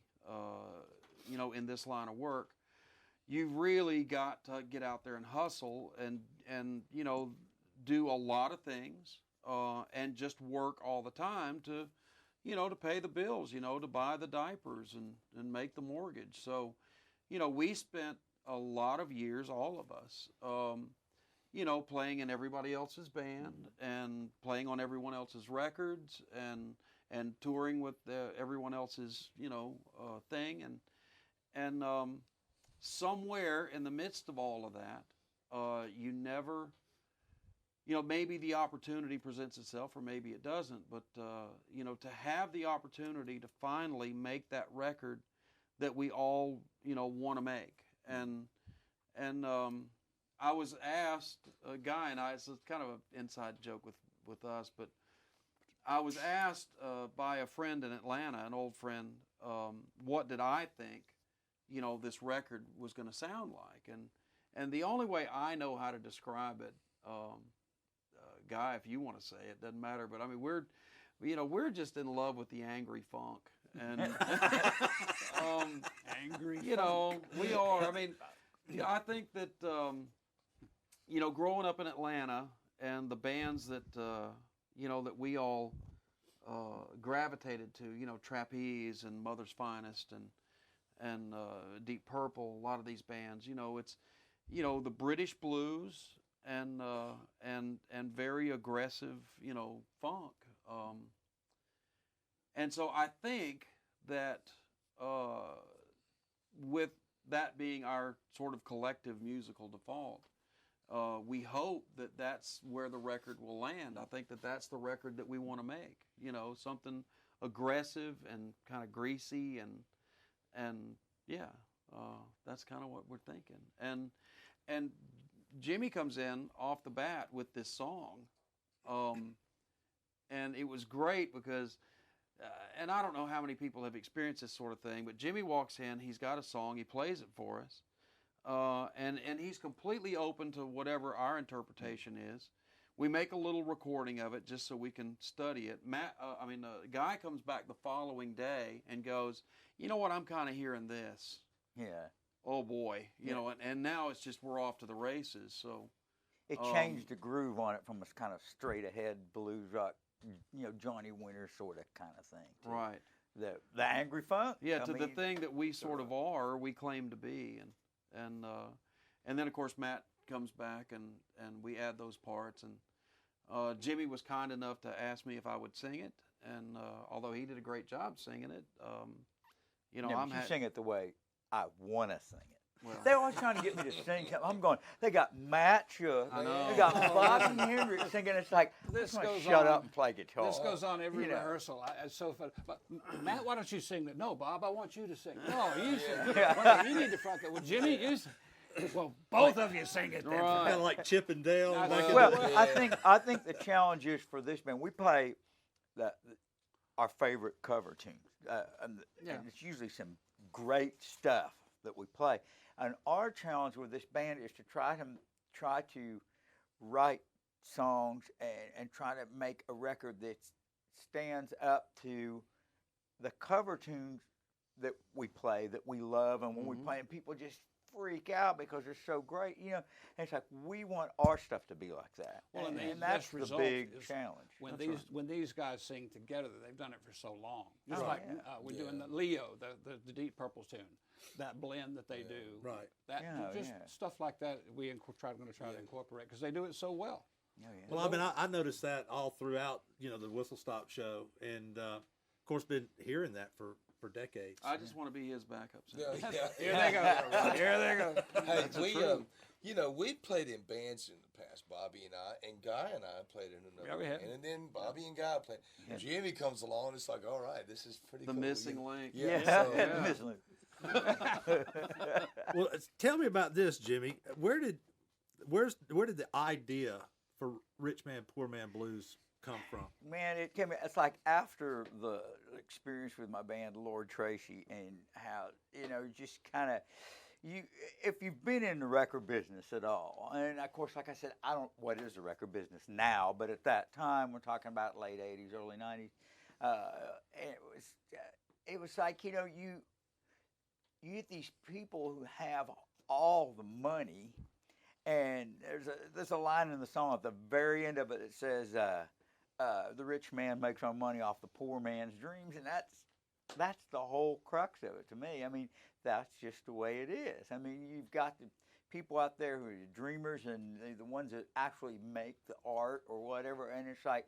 in this line of work, you've really got to get out there and hustle and do a lot of things and just work all the time to pay the bills, to buy the diapers and make the mortgage. So, we spent a lot of years, all of us, playing in everybody else's band and playing on everyone else's records and touring with everyone else's, thing. And somewhere in the midst of all of that, you never, maybe the opportunity presents itself or maybe it doesn't, but, to have the opportunity to finally make that record that we all, want to make. And I was asked, a guy and I, it's kind of an inside joke with us, but I was asked by a friend in Atlanta, an old friend, what did I think, this record was going to sound like. And the only way I know how to describe it, Guy, if you want to say it, doesn't matter. But I mean, we're just in love with the angry funk, and angry. We are. I mean, I think that growing up in Atlanta and the bands that that we all gravitated to, Trapeze and Mother's Finest and Deep Purple, a lot of these bands, it's the British blues and very aggressive, funk. And so I think that with that being our sort of collective musical default, we hope that that's where the record will land. I think that that's the record that we want to make, something aggressive and kind of greasy and yeah, that's kind of what we're thinking. And Jimmy comes in off the bat with this song, and it was great because, and I don't know how many people have experienced this sort of thing, but Jimmy walks in, he's got a song, he plays it for us, and he's completely open to whatever our interpretation is. We make a little recording of it just so we can study it. The guy comes back the following day and goes, you know what, I'm kind of hearing this. Yeah. Oh boy, and now it's just we're off to the races. So it changed the groove on it from a kind of straight ahead blues rock, Johnny Winter sort of kind of thing. Right. The angry funk. Yeah, the thing that we sort of are, we claim to be, and then of course Matt comes back and we add those parts, and Jimmy was kind enough to ask me if I would sing it, and although he did a great job singing it, you sing it the way I want to sing it. They're always trying to get me to sing something. I'm going, they got Matt Shook, I know. they got Bobby Hendricks singing. It's like, This let's goes shut on- up and play guitar. This goes on every You know. rehearsal. It's so fun. But Matt, why don't you sing that? No, Bob, I want you to sing. No, you sing. Yeah. Well, you need to front that. Well, Jimmy, you sing. Well, both of you sing it then. Right. Kind of like Chip and Dale. back in the Well, day. I think the challenge is for this band. We play our favorite cover tunes, and it's usually some great stuff that we play. And our challenge with this band is to try to write songs and try to make a record that stands up to the cover tunes that we play, that we love, and when we play, and people just freak out because they're so great, you know. And it's like we want our stuff to be like that. Well, and the that's best the result big is challenge. When these guys sing together, they've done it for so long. Just Oh, like yeah. we're doing the Leo, the Deep Purple tune, that blend that they do. Right. That just stuff like that we try to incorporate because they do it so well. Well, I mean, I noticed that all throughout, the Whistlestop show, and of course, been hearing that for decades. I just want to be his backup singer. Yeah. Here they go. Here they go. Hey, That's the truth. we played in bands in the past. Bobby and I, and Guy and I played in another Yeah, we have. band, and then Bobby and Guy played. Jimmy comes along, and it's like, all right, this is pretty The cool. missing link. The missing link. Well, tell me about this, Jimmy. Where did the idea for Rich Man, Poor Man Blues come from? Man, it's like after the experience with my band Lord Tracy, and how just kind of if you've been in the record business at all, and of course, like I said, I don't what is the record business now, but at that time we're talking about late '80s, early '90s. And it was like you get these people who have all the money, and there's a line in the song at the very end of it that says, the rich man makes our money off the poor man's dreams, and that's the whole crux of it to me. I mean, that's just the way it is. I mean, you've got the people out there who are dreamers and the ones that actually make the art or whatever, and it's like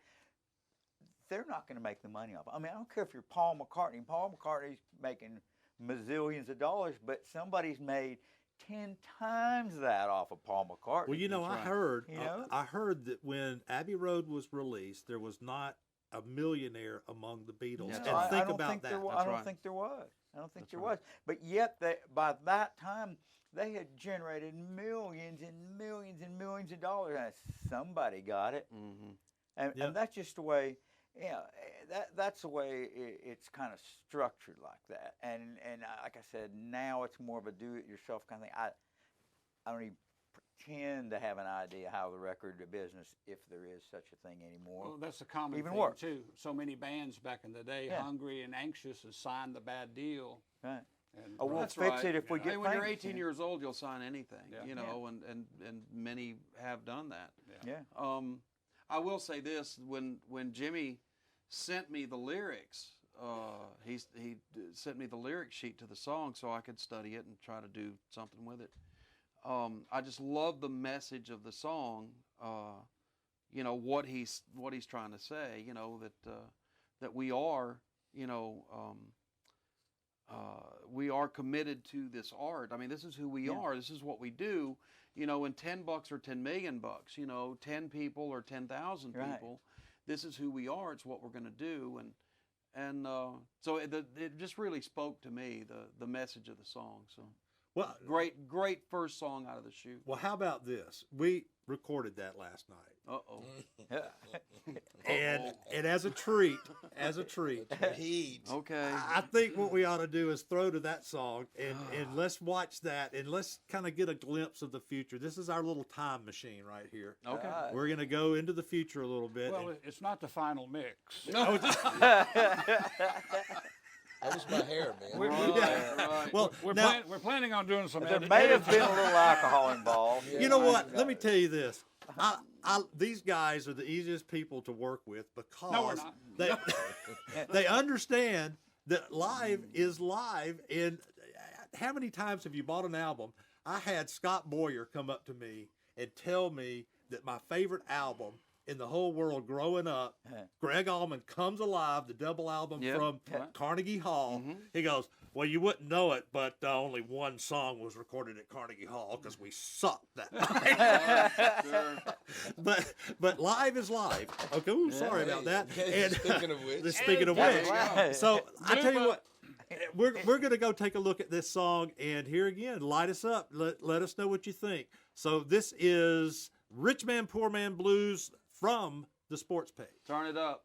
they're not going to make the money off it. I mean, I don't care if you're Paul McCartney. Paul McCartney's making mazillions of dollars, but somebody's made 10 times that off of Paul McCartney. Well, I heard that when Abbey Road was released, there was not a millionaire among the Beatles. No, and I think don't about think that. I don't think there was. I don't think there was. But yet, by that time, they had generated millions and millions and millions of dollars. And somebody got it. Mm-hmm. And that's just the way. That's the way it's kind of structured like that. And like I said, now it's more of a do-it-yourself kind of thing. I don't even pretend to have an idea how the record business, if there is such a thing anymore. Well, that's a common even thing works. too. So many bands back in the day, hungry and anxious, have signed the bad deal. Right. And We'll That's fix right. it if we get when you're famous. 18 years old, you'll sign anything, Yeah. and many have done that. Yeah. I will say this: when Jimmy sent me the lyrics, he sent me the lyric sheet to the song so I could study it and try to do something with it. I just love the message of the song. What he's trying to say. That we are, we are committed to this art. I mean, this is who we are. This is what we do. And $10 or $10 million, 10 people or 10,000 people. This is who we are. It's what we're going to do. And so it just really spoke to me, the message of the song. So, well, great first song out of the chute. Well, how about this? We recorded that last night. And as a treat, okay. I think what we ought to do is throw to that song and let's watch that and let's kind of get a glimpse of the future. This is our little time machine right here. Okay. We're going to go into the future a little bit. Well, it's not the final mix. That was my hair, man. Right. Well, we're planning on doing some. There may have been a little alcohol involved. You know what? Let me tell you this. These guys are the easiest people to work with because no, we're not. they understand that live is live. And how many times have you bought an album? I had Scott Boyer come up to me and tell me that my favorite album in the whole world growing up. Greg Allman Comes Alive, the double album from Carnegie Hall. He goes, well, you wouldn't know it, but only one song was recorded at Carnegie Hall because we sucked that night. But live is live. Okay, ooh, sorry about that. And speaking of which, so I tell you what, we're going to go take a look at this song, and here again, light us up. Let us know what you think. So this is Rich Man, Poor Man Blues from the Sports Page. Turn it up.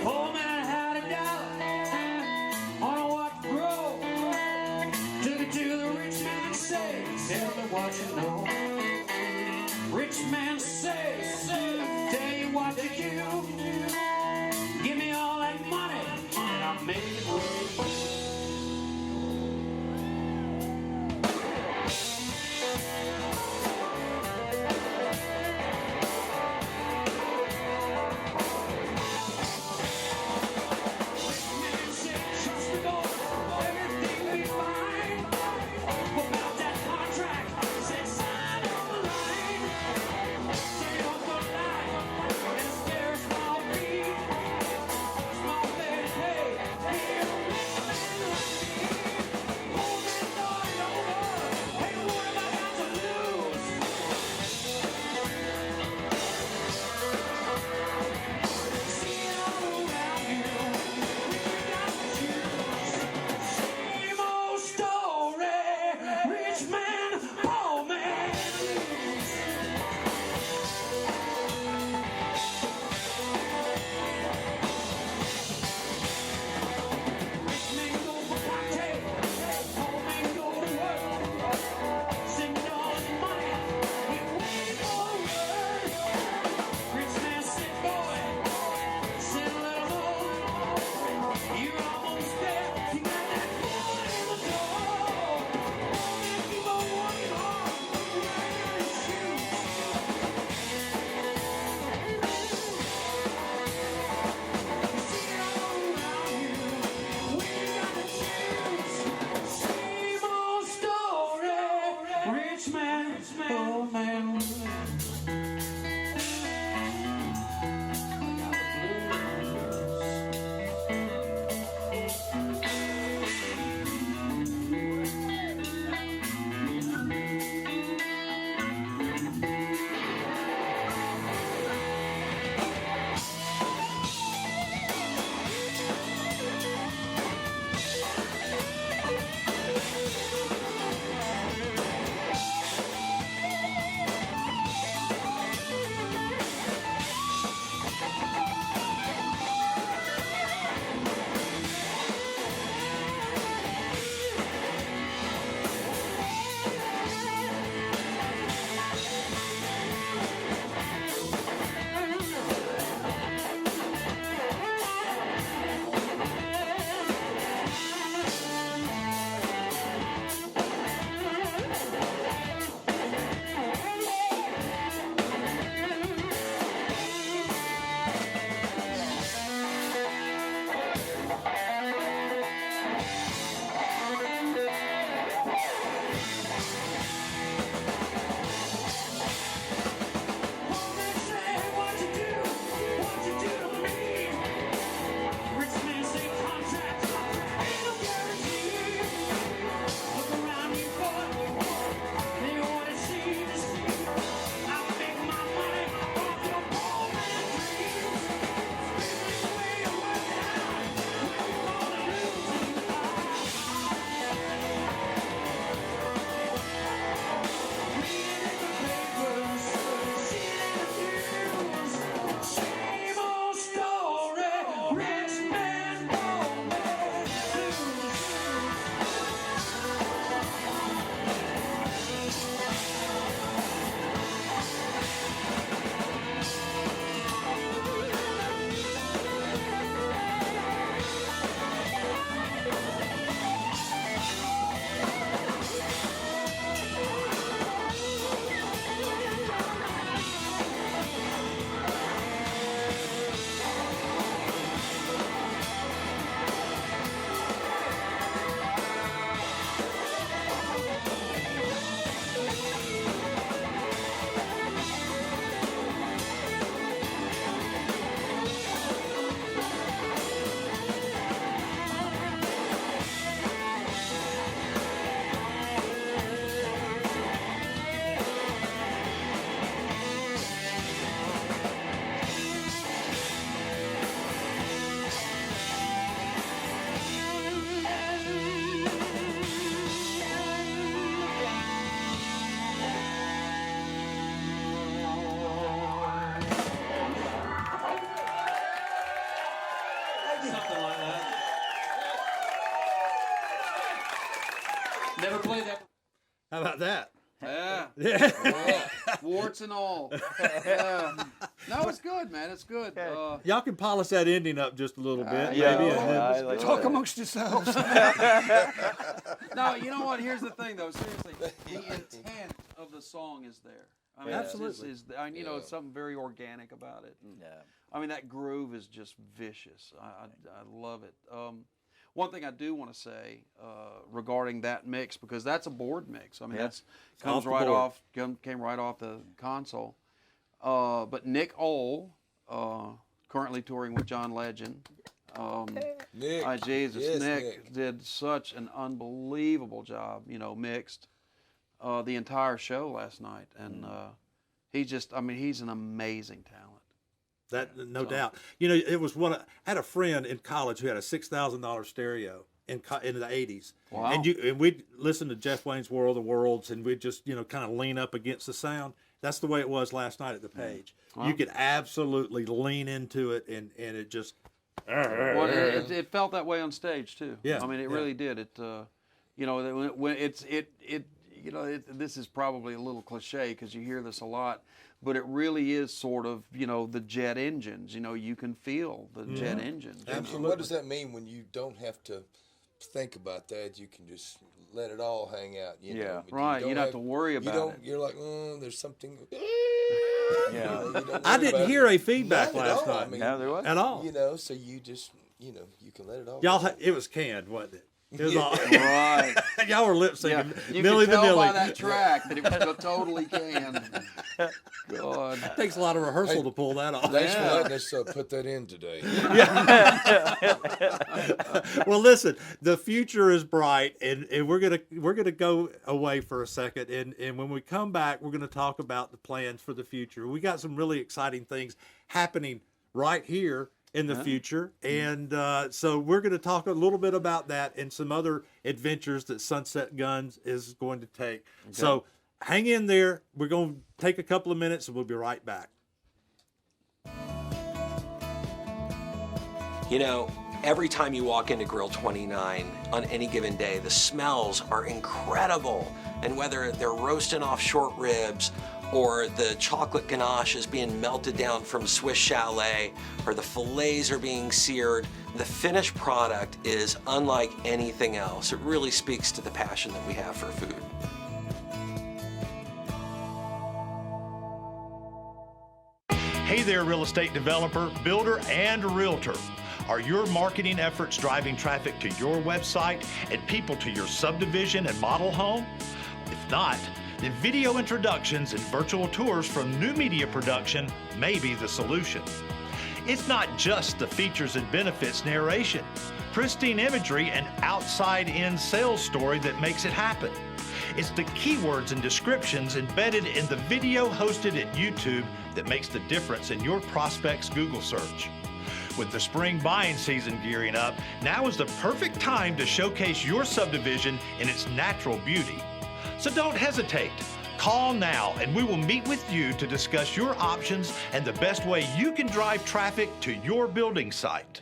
Poor man had $1 on a what to grow. Took it to the rich man, say, tell me what you know. Rich man say, How about that? Yeah. Yeah. Warts and all. Yeah. No, it's good, man. It's good. Y'all can polish that ending up just a little bit. yeah, maybe, yeah, and then- I like Talk that. amongst yourselves. No, you know what? Here's the thing, though. Seriously, the intent of the song is there. I mean, Absolutely. you know, it's something very organic about it. And, I mean, that groove is just vicious. I love it. One thing I do want to say regarding that mix, because that's a board mix. I mean, that's Off the board. came right off the console. But Nick Ole, currently touring with John Legend. Nick. Jesus, Yes, Nick did such an unbelievable job. You know, mixed the entire show last night, and he's an amazing talent. That no doubt. You know, it was I had a friend in college who had a $6,000 stereo in the '80s. Wow. And we'd listen to Jeff Wayne's World of Worlds, and we'd just kind of lean up against the sound. That's the way it was last night at the Page. Wow. You could absolutely lean into it, and it just. Well, it felt that way on stage too. Yeah, I mean, it really did. It, you know, when you know, this is probably a little cliche because you hear this a lot, but it really is sort of, you know, the jet engines. You know, you can feel the jet engines. And what does that mean when you don't have to think about that? You can just let it all hang out. You know? Right. You don't have to worry about it. You're like, there's something. Yeah. I didn't hear a feedback last night. I mean, No, there wasn't. At all. You know, so you just, you can let it all. Y'all, it was canned, wasn't it? It was all Right. Y'all were lip syncing. You Milli could tell Vanilli. by that track that it was totally canned. God. It takes a lot of rehearsal to pull that off. Thanks for letting us put that in today. Well, listen, the future is bright, and we're gonna go away for a second, and when we come back, we're gonna talk about the plans for the future. We got some really exciting things happening right here in the future, and so we're going to talk a little bit about that and some other adventures that Sunset Guns is going to take. Okay. So hang in there. We're going to take a couple of minutes, and we'll be right back. You know, every time you walk into Grill 29 on any given day, the smells are incredible. And whether they're roasting off short ribs, or the chocolate ganache is being melted down from Swiss Chalet, or the fillets are being seared, the finished product is unlike anything else. It really speaks to the passion that we have for food. Hey there, real estate developer, builder, and realtor. Are your marketing efforts driving traffic to your website and people to your subdivision and model home? If not, then video introductions and virtual tours from New Media Production may be the solution. It's not just the features and benefits narration, pristine imagery, and outside-in sales story that makes it happen. It's the keywords and descriptions embedded in the video hosted at YouTube that makes the difference in your prospect's Google search. With the spring buying season gearing up, now is the perfect time to showcase your subdivision in its natural beauty. So don't hesitate. Call now and we will meet with you to discuss your options and the best way you can drive traffic to your building site.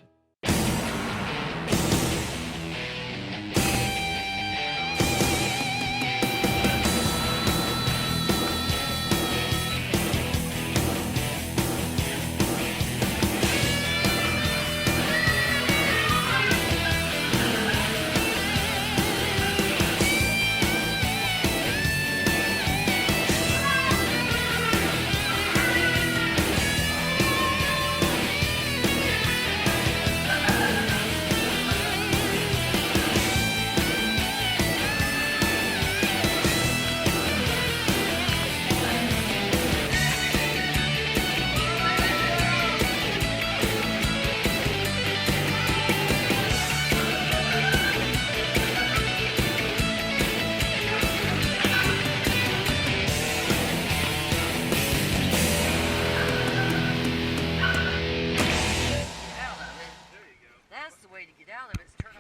That's the way to get out of it. Is turn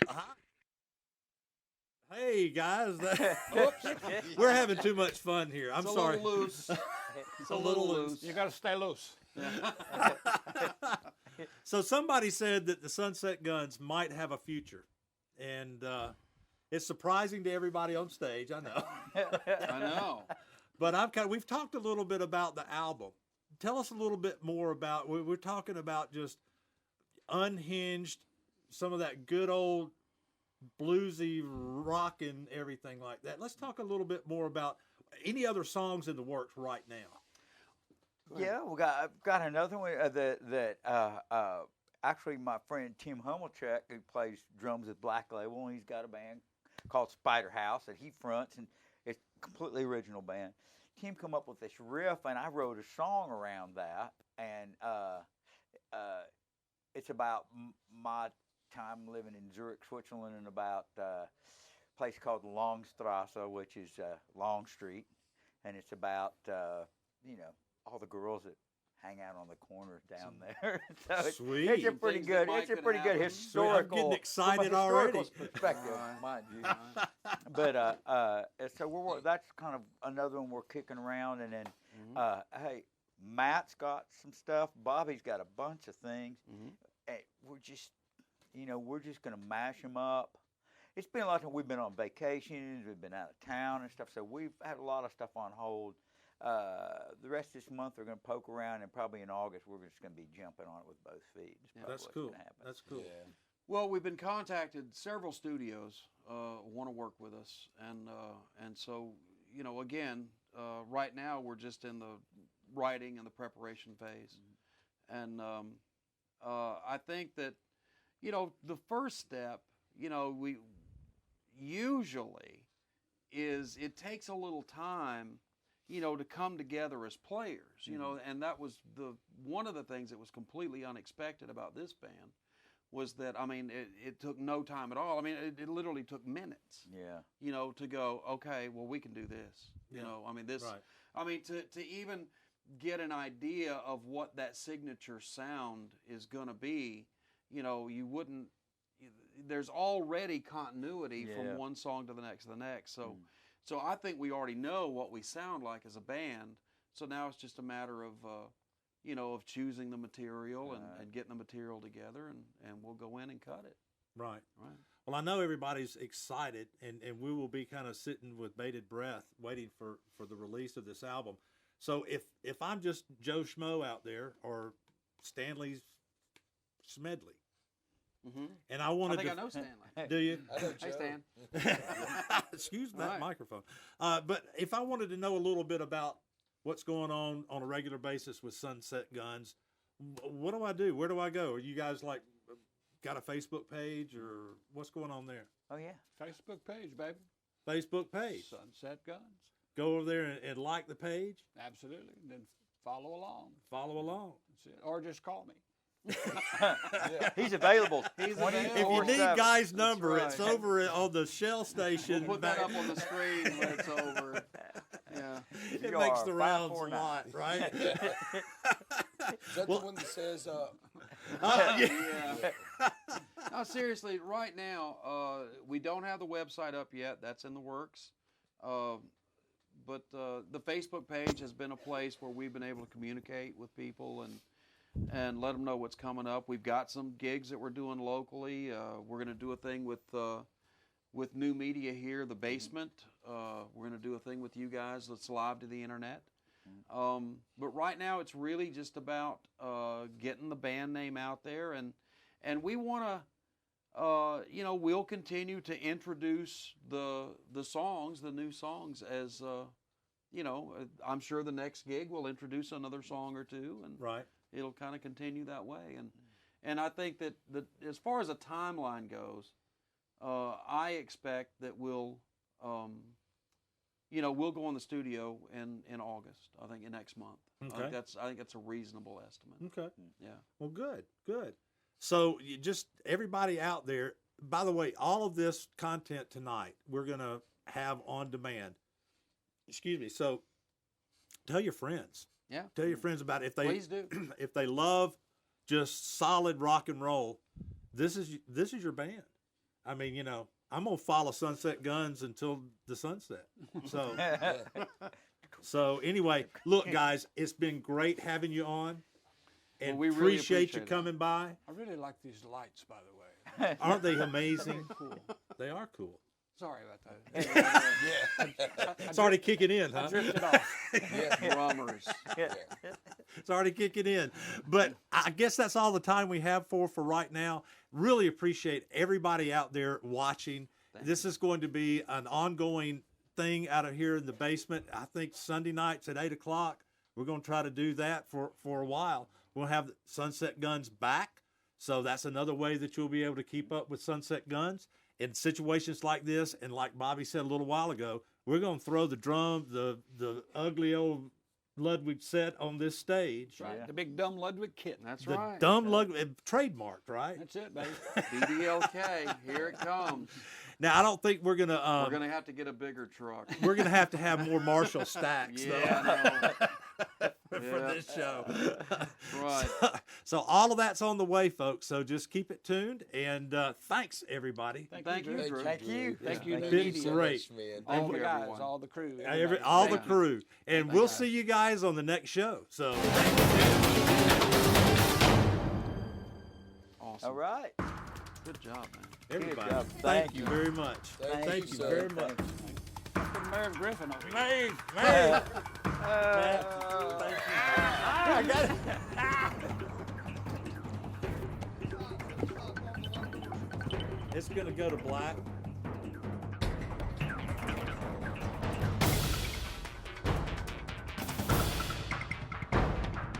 on. Hey guys, we're having too much fun here. I'm It's a sorry. little loose. It's a little loose. You got to stay loose. So somebody said that the Sunset Guns might have a future, and It's surprising to everybody on stage. I know. I know. But we've talked a little bit about the album. Tell us a little bit more about. We're talking about just unhinged, some of that good old bluesy rock and everything like that. Let's talk a little bit more about any other songs in the works right now. Yeah, I've got another one actually my friend Tim Hummelcheck, who plays drums with Black Label, and he's got a band called Spider House that he fronts, and it's a completely original band. Tim come up with this riff, and I wrote a song around that, and it's about my time living in Zurich, Switzerland, and about a place called Longstrasse, which is Long Street, and it's about all the girls that hang out on the corners down there. So Sweet. It's a pretty good historical. I'm getting excited from a historical already. Perspective, mind you. But so that's kind of another one we're kicking around, and then hey, Matt's got some stuff. Bobby's got a bunch of things. And we're just gonna mash them up. It's been a lot of time. We've been on vacations. We've been out of town and stuff. So we've had a lot of stuff on hold. The rest of this month we're going to poke around, and probably in August we're just going to be jumping on it with both feet. That's cool. That's cool. Yeah. Well, we've been contacted. Several studios want to work with us, and so again, right now we're just in the writing and the preparation phase, and I think that the first step, we usually is it takes a little time, to come together as players, and that was one of the things that was completely unexpected about this band was that, it took no time at all. It literally took minutes. Yeah. To go, okay, well, we can do this. Right. To even get an idea of what that signature sound is going to be, you wouldn't. There's already continuity from one song to the next to the next. So I think we already know what we sound like as a band. So now it's just a matter of, of choosing the material and getting the material together, and we'll go in and cut it. Right. Right. Well, I know everybody's excited, and we will be kind of sitting with bated breath waiting for the release of this album. So if I'm just Joe Schmo out there, or Stanley Smedley, and I wanted I know Stanley. Do you? I know Hey, Stan. Excuse that Right. microphone. But if I wanted to know a little bit about what's going on a regular basis with Sunset Guns, what do I do? Where do I go? Are you guys got a Facebook page, or what's going on there? Oh yeah. Facebook page, baby. Facebook page. Sunset Guns. Go over there and like the page. Absolutely. And then follow along. Follow along. That's it. Or just call me. He's available. If you need Guy's number, right. it's over on the Shell station. We'll put that up on the screen when it's over. Yeah. It makes the rounds a lot, right? Is that the one that says, Yeah. No, seriously, right now, we don't have the website up yet. That's in the works. But the Facebook page has been a place where we've been able to communicate with people and let them know what's coming up. We've got some gigs that we're doing locally. We're going to do a thing with new media here, The Basement. We're going to do a thing with you guys that's live to the internet. But right now it's really just about getting the band name out there, and we want to, we'll continue to introduce the songs, the new songs, as I'm sure the next gig will introduce another song or two, and right. It'll kind of continue that way. And I think that as far as a timeline goes, I expect that we'll go in the studio in August. I think next month. Okay. I think that's a reasonable estimate. Okay. Yeah. Well, good. So you just everybody out there. By the way, all of this content tonight we're gonna have on demand. Excuse me. So tell your friends. Yeah. Tell your friends about it. Please do. If they love just solid rock and roll, this is your band. I'm gonna follow Sunset Guns until the sunset. So anyway, look, guys, it's been great having you on, and we really appreciate you appreciate it. coming by. I really like these lights, by the way. Aren't they amazing? Cool. They are cool. Sorry about that. It's already kicking in, I huh? drifted off. Drummers. It's already kicking in. But I guess that's all the time we have for right now. Really appreciate everybody out there watching. This is going to be an ongoing thing out of here in the basement. I think Sunday nights at 8 o'clock, we're going to try to do that for a while. We'll have Sunset Guns back. So that's another way that you'll be able to keep up with Sunset Guns. In situations like this, and like Bobby said a little while ago, we're going to throw the drum, the ugly old Ludwig set on this stage. That's right. The big dumb Ludwig kitten. That's The right. dumb Ludwig, trademarked, right? That's it, baby. BDLK, here it comes. Now, I don't think we're going to... We're going to have to get a bigger truck. We're going to have more Marshall stacks, Yeah, for this show. Right. So all of that's on the way, folks. So just keep it tuned. And thanks, everybody. Thank you, Drew. Thank you. Been great. All the guys, all the crew. All the crew. And we'll see you guys on the next show. So Awesome. All right. Good job, man. everybody, job. thank you very much. Thank you, you sir. very much. Put Merv Griffin on. Matt, thank you. I got it. It's going to go to black.